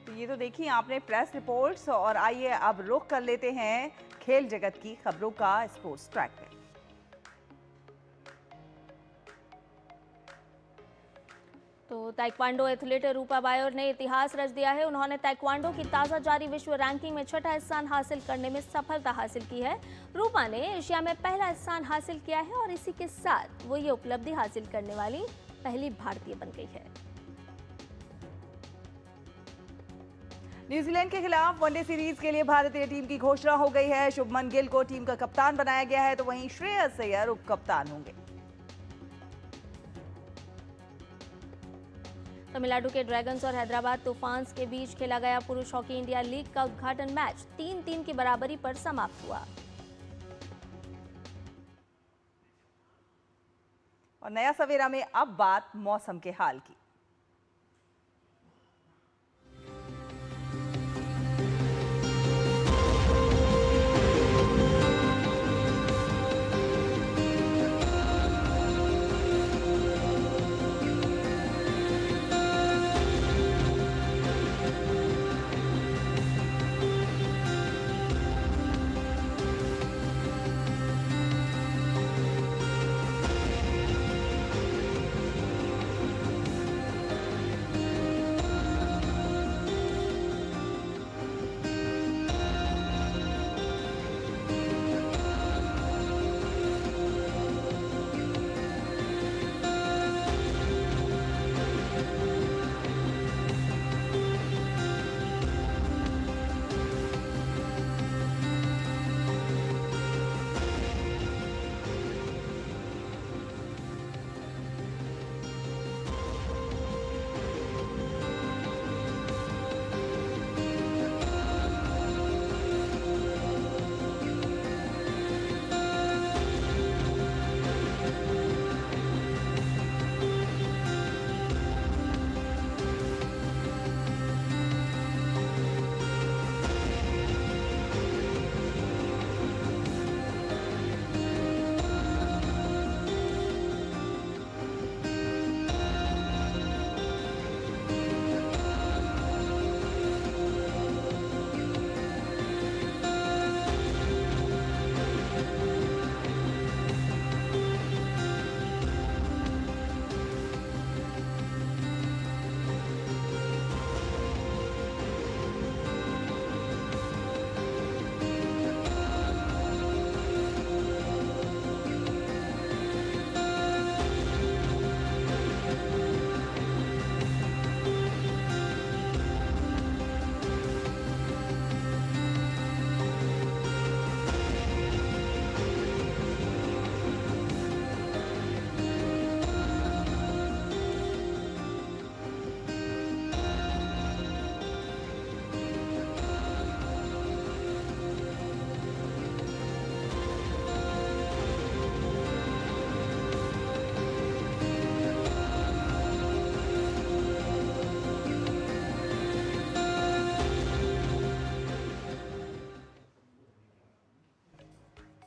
तो ये तो देखिए आपने प्रेस रिपोर्ट्स, और आइए अब रुख कर लेते हैं खेल जगत की खबरों का स्पोर्ट्स ट्रैक पे। तो ताइक्वांडो एथलीट रूपा बायोर ने इतिहास रच दिया है। उन्होंने ताइक्वांडो की ताज़ा जारी विश्व रैंकिंग में 6ठा स्थान हासिल करने में सफलता हासिल की है। रूपा ने एशिया में पहला स्थान हासिल किया है और इसी के साथ वो ये उपलब्धि हासिल करने वाली पहली भारतीय बन गई है। न्यूजीलैंड के खिलाफ वनडे सीरीज के लिए भारतीय टीम की घोषणा हो गई है। शुभमन गिल को टीम का कप्तान बनाया गया है, तो वहीं श्रेयस अय्यर उप कप्तान होंगे। तमिलनाडु के ड्रैगन्स और हैदराबाद तूफान्स के बीच खेला गया पुरुष हॉकी इंडिया लीग का उद्घाटन मैच 3-3 की बराबरी पर समाप्त हुआ। और नया सवेरा में अब बात मौसम के हाल की।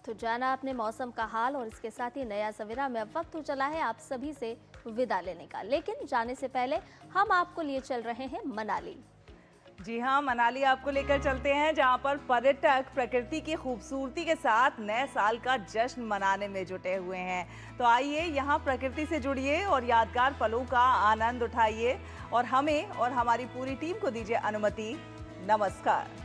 तो जाना अपने मौसम का हाल और इसके साथ ही नया सवेरा में अब वक्त हो चला है आप सभी से विदा लेने का। लेकिन जाने से पहले हम आपको लिए चल रहे हैं मनाली। जी हाँ, मनाली आपको लेकर चलते हैं, जहां पर पर्यटक प्रकृति की खूबसूरती के साथ नए साल का जश्न मनाने में जुटे हुए हैं। तो आइए यहां प्रकृति से जुड़िए और यादगार पलों का आनंद उठाइए और हमें और हमारी पूरी टीम को दीजिए अनुमति। नमस्कार।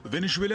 वेनेजुएला